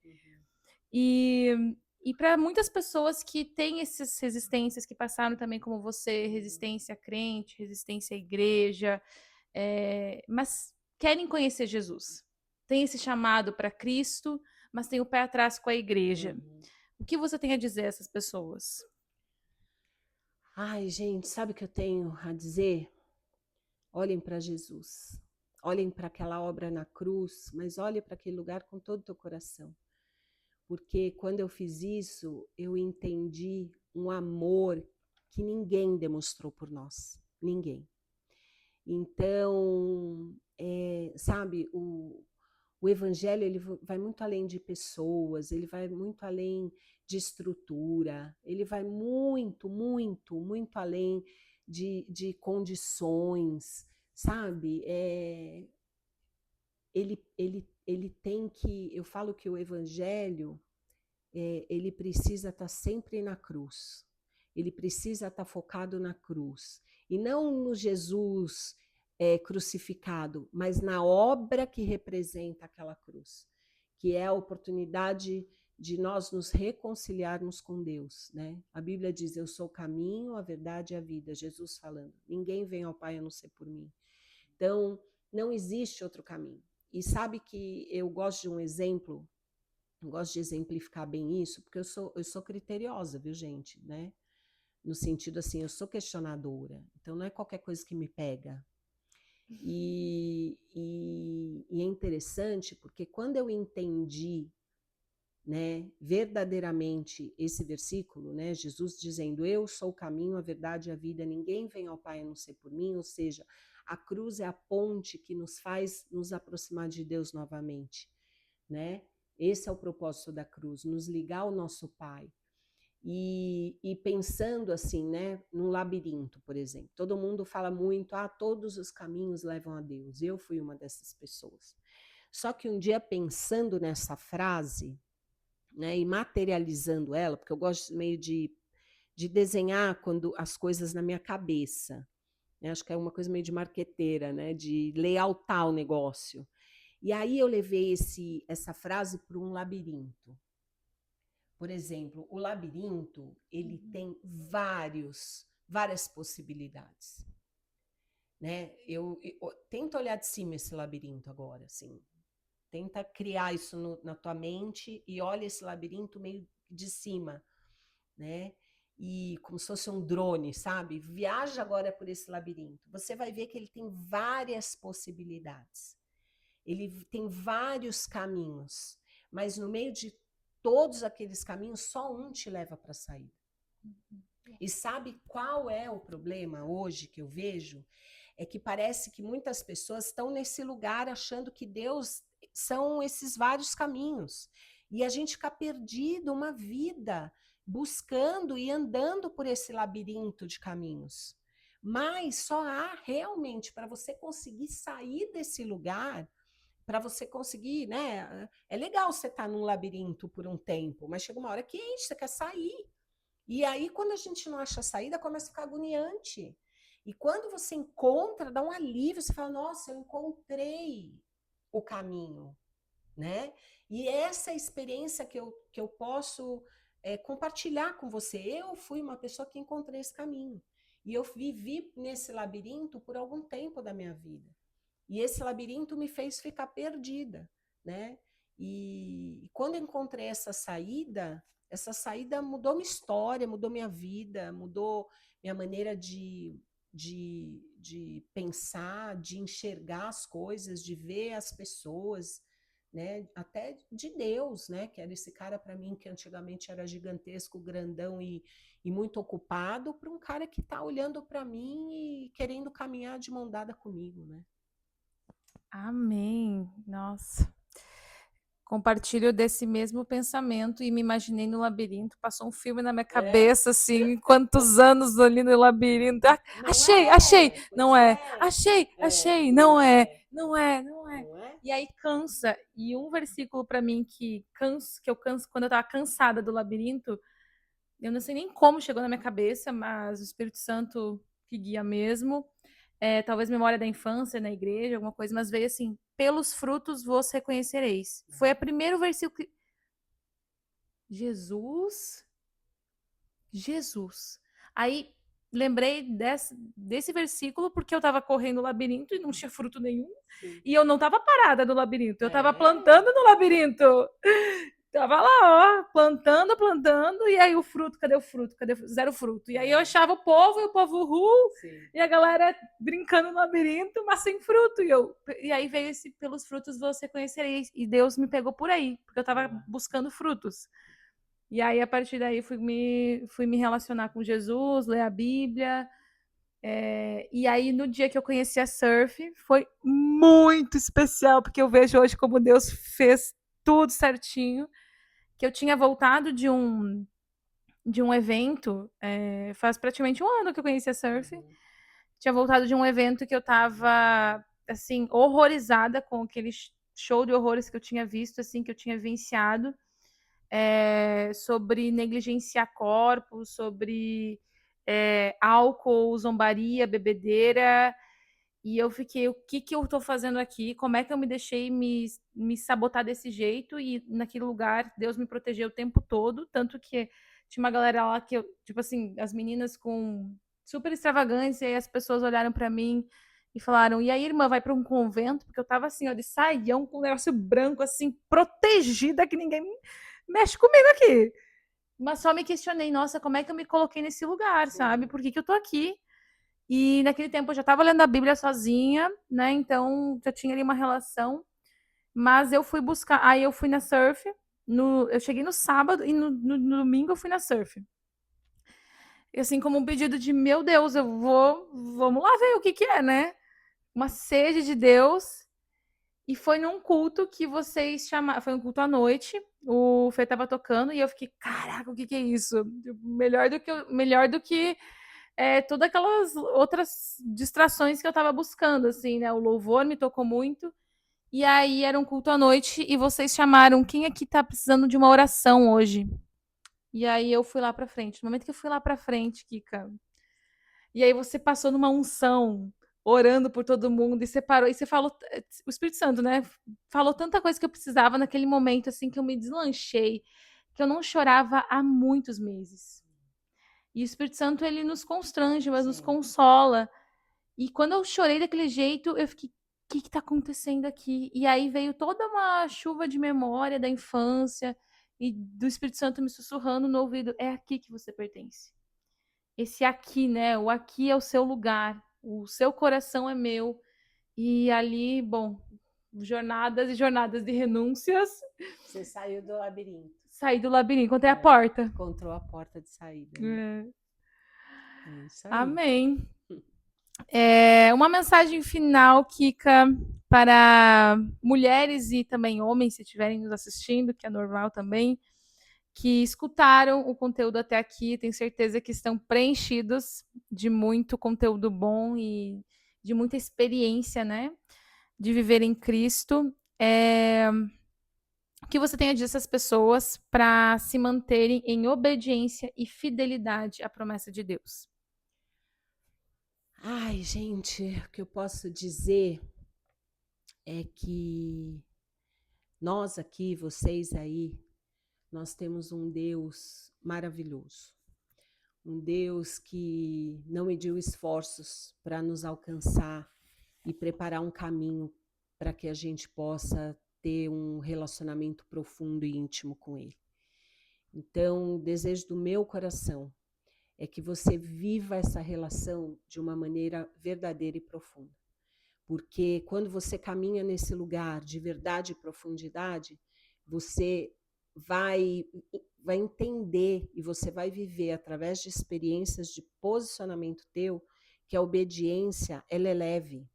E para muitas pessoas que têm essas resistências, que passaram também como você, resistência a crente, resistência à igreja, mas querem conhecer Jesus. Tem esse chamado para Cristo, mas tem o pé atrás com a igreja. O que você tem a dizer a essas pessoas? Ai, gente, sabe o que eu tenho a dizer? Olhem para Jesus. Olhem para aquela obra na cruz, mas olhem para aquele lugar com todo o teu coração. Porque quando eu fiz isso, eu entendi um amor que ninguém demonstrou por nós. Ninguém. Então, sabe, o evangelho ele vai muito além de pessoas, ele vai muito além de estrutura, ele vai muito, muito, muito além de condições, sabe? Ele tem que, eu falo que o evangelho, ele precisa estar sempre na cruz, ele precisa estar focado na cruz, e não no Jesus crucificado, mas na obra que representa aquela cruz, que é a oportunidade de nós nos reconciliarmos com Deus, né? A Bíblia diz, eu sou o caminho, a verdade e a vida, Jesus falando, ninguém vem ao Pai a não ser por mim. Então, não existe outro caminho. E sabe que eu gosto de um exemplo, eu gosto de exemplificar bem isso, porque eu sou criteriosa, viu, gente, né? No sentido assim, eu sou questionadora, então não é qualquer coisa que me pega. E é interessante porque quando eu entendi, né, verdadeiramente esse versículo, né, Jesus dizendo, eu sou o caminho, a verdade e a vida, ninguém vem ao Pai a não ser por mim, ou seja, a cruz é a ponte que nos faz nos aproximar de Deus novamente, né? Esse é o propósito da cruz, nos ligar ao nosso Pai. E pensando assim, né, num labirinto, por exemplo. Todo mundo fala muito, todos os caminhos levam a Deus. Eu fui uma dessas pessoas. Só que um dia pensando nessa frase, né, e materializando ela, porque eu gosto meio de desenhar quando as coisas na minha cabeça. Né, acho que é uma coisa meio de marqueteira, né, de layoutar o negócio. E aí eu levei essa frase para um labirinto. Por exemplo, o labirinto, ele tem várias possibilidades. Né? Eu tenta olhar de cima esse labirinto agora, assim. Tenta criar isso na tua mente e olha esse labirinto meio de cima, né? E como se fosse um drone, sabe? Viaja agora por esse labirinto. Você vai ver que ele tem várias possibilidades. Ele tem vários caminhos, mas no meio de todos aqueles caminhos, só um te leva para a saída. E sabe qual é o problema hoje que eu vejo? É que parece que muitas pessoas estão nesse lugar achando que Deus são esses vários caminhos. E a gente fica perdido uma vida buscando e andando por esse labirinto de caminhos. Mas só há realmente para você conseguir sair desse lugar, para você conseguir, né? É legal você estar num labirinto por um tempo, mas chega uma hora que enche, você quer sair. E aí, quando a gente não acha a saída, começa a ficar agoniante. E quando você encontra, dá um alívio, você fala, nossa, eu encontrei o caminho, né? E essa é a experiência que eu posso compartilhar com você. Eu fui uma pessoa que encontrei esse caminho. E eu vivi nesse labirinto por algum tempo da minha vida. E esse labirinto me fez ficar perdida, né? E quando eu encontrei essa saída mudou minha história, mudou minha vida, mudou minha maneira de pensar, de enxergar as coisas, de ver as pessoas, né? Até de Deus, né? Que era esse cara para mim que antigamente era gigantesco, grandão e muito ocupado, para um cara que está olhando para mim e querendo caminhar de mão dada comigo, né? Amém. Nossa. Compartilho desse mesmo pensamento e me imaginei no labirinto. Passou um filme na minha É. cabeça, assim, quantos anos ali no labirinto. Ah, Não achei, achei, é? não Pois é. é. Achei, É, achei, não não é, é. não é, não é. Não é? E aí cansa. E um versículo para mim que eu canso quando eu tava cansada do labirinto, eu não sei nem como chegou na minha cabeça, mas o Espírito Santo que guia mesmo. Talvez memória da infância na igreja, alguma coisa, mas veio assim: pelos frutos vos reconhecereis. Foi o primeiro versículo que. Jesus. Jesus. Aí lembrei desse versículo porque eu estava correndo o labirinto e não tinha fruto nenhum. Sim. E eu não estava parada no labirinto, eu estava É. plantando no labirinto. Tava lá, ó, plantando, plantando, e aí o fruto, cadê o fruto? Cadê o fruto? Zero fruto. E aí eu É. achava e o povo Sim. e a galera brincando no labirinto, mas sem fruto. E aí veio esse, pelos frutos você conhecereis. E Deus me pegou por aí, porque eu tava Boa. buscando frutos. E aí, a partir daí, fui me relacionar com Jesus, ler a Bíblia. E aí, no dia que eu conheci a surf, foi muito especial, porque eu vejo hoje como Deus fez tudo certinho. Que eu tinha voltado de um evento, faz praticamente um ano que eu conheci a surf. Uhum. Tinha voltado de um evento que eu tava, assim, horrorizada com aquele show de horrores que eu tinha visto, assim, que eu tinha vivenciado, sobre negligenciar corpos, sobre álcool, zombaria, bebedeira. E eu fiquei, o que que eu tô fazendo aqui? Como é que eu me deixei me sabotar desse jeito? E naquele lugar, Deus me protegeu o tempo todo. Tanto que tinha uma galera lá que, tipo assim, as meninas com super extravagância, e as pessoas olharam para mim e falaram: e aí, irmã, vai para um convento? Porque eu tava assim, ó, de saião, com um negócio branco, assim, protegida, que ninguém mexe comigo aqui. Mas só me questionei, nossa, como é que eu me coloquei nesse lugar, sabe? Sim. Por que que eu tô aqui? E naquele tempo eu já estava lendo a Bíblia sozinha, né? Então já tinha ali uma relação. Mas eu fui buscar. Aí eu fui na surf. Eu cheguei no sábado e no domingo eu fui na surf. E assim, como um pedido de, meu Deus, eu vou. Vamos lá ver o que que é, né? Uma sede de Deus. E foi num culto que vocês chamaram. Foi um culto à noite. O Fê tava tocando e eu fiquei, caraca, o que que é isso? Melhor do que todas aquelas outras distrações que eu tava buscando, assim, né? O louvor me tocou muito. E aí era um culto à noite e vocês chamaram quem aqui tá precisando de uma oração hoje? E aí eu fui lá pra frente. No momento que eu fui lá pra frente, Kika, e aí você passou numa unção, orando por todo mundo, e você parou, e você falou, o Espírito Santo, né? Falou tanta coisa que eu precisava naquele momento, assim, que eu me deslanchei, que eu não chorava há muitos meses. E o Espírito Santo, ele nos constrange, mas nos Sim. consola. E quando eu chorei daquele jeito, eu fiquei, o que está acontecendo aqui? E aí veio toda uma chuva de memória da infância e do Espírito Santo me sussurrando no ouvido: é aqui que você pertence. Esse aqui, né? O aqui é o seu lugar, o seu coração é meu. E ali, bom, jornadas e jornadas de renúncias, Você saiu do labirinto. saí do labirinto, encontrei a É. porta. Encontrou a porta de saída, né? É. É isso aí. Amém. Uma mensagem final, Kika, para mulheres e também homens, se estiverem nos assistindo, que é normal também, que escutaram o conteúdo até aqui, tenho certeza que estão preenchidos de muito conteúdo bom e de muita experiência, né? De viver em Cristo. O que você tem a dizer a essas pessoas para se manterem em obediência e fidelidade à promessa de Deus? Ai, gente, o que eu posso dizer é que nós aqui, vocês aí, nós temos um Deus maravilhoso. Um Deus que não mediu esforços para nos alcançar e preparar um caminho para que a gente possa ter um relacionamento profundo e íntimo com Ele. Então, o desejo do meu coração é que você viva essa relação de uma maneira verdadeira e profunda. Porque quando você caminha nesse lugar de verdade e profundidade, você vai entender e você vai viver através de experiências de posicionamento teu que a obediência ela é leve,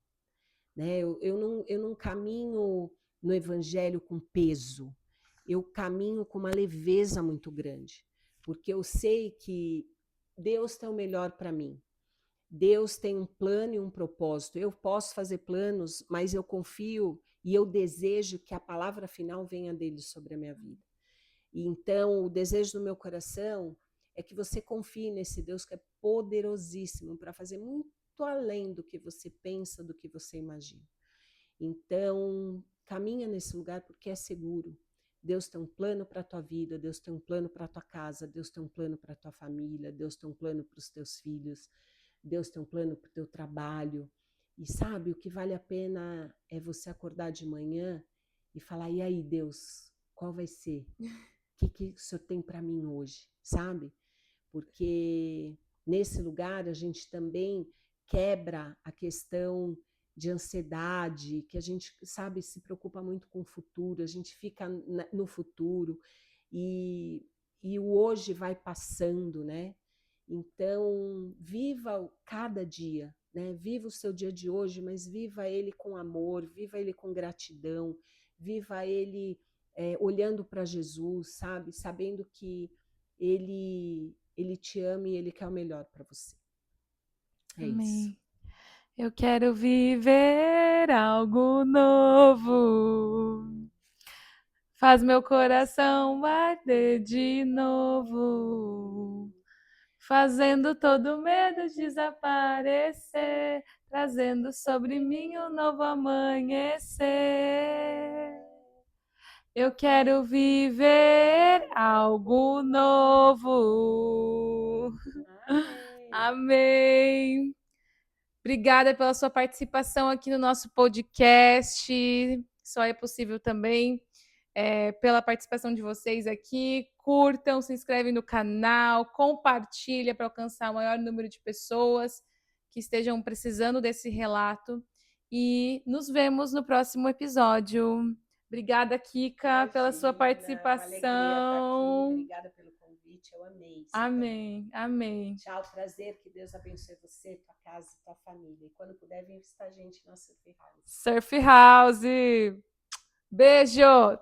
né? Eu não caminho no evangelho com peso, eu caminho com uma leveza muito grande, porque eu sei que Deus tem o melhor para mim. Deus tem um plano e um propósito. Eu posso fazer planos, mas eu confio e eu desejo que a palavra final venha dele sobre a minha vida. E então, o desejo do meu coração é que você confie nesse Deus que é poderosíssimo para fazer muito além do que você pensa, do que você imagina. Então, caminha nesse lugar porque é seguro. Deus tem um plano para a tua vida, Deus tem um plano para a tua casa, Deus tem um plano para a tua família, Deus tem um plano para os teus filhos, Deus tem um plano para o teu trabalho. E sabe, o que vale a pena é você acordar de manhã e falar, e aí, Deus, qual vai ser? O que o Senhor tem para mim hoje? Sabe? Porque nesse lugar a gente também quebra a questão de ansiedade, que a gente, sabe, se preocupa muito com o futuro, a gente fica no futuro e o hoje vai passando, né? Então, viva cada dia, né? Viva o seu dia de hoje, mas viva ele com amor, viva ele com gratidão, viva ele olhando para Jesus, sabe? Sabendo que ele te ama e ele quer o melhor para você. É isso. Amém. Eu quero viver algo novo. Faz meu coração bater de novo. Fazendo todo medo desaparecer, trazendo sobre mim um novo amanhecer. Eu quero viver algo novo. Amém. Amém. Obrigada pela sua participação aqui no nosso podcast. Só é possível também pela participação de vocês aqui. Curtam, se inscrevem no canal, compartilha para alcançar o maior número de pessoas que estejam precisando desse relato. E nos vemos no próximo episódio. Obrigada, Kika, Imagina, pela sua uma alegria estar aqui. participação. Obrigada pelo convite, eu amei isso também. Amém, amém. Tchau, prazer, que Deus abençoe você, tua casa e tua família. E quando puder, vem visitar a gente na Surf House. Surf House. Beijo!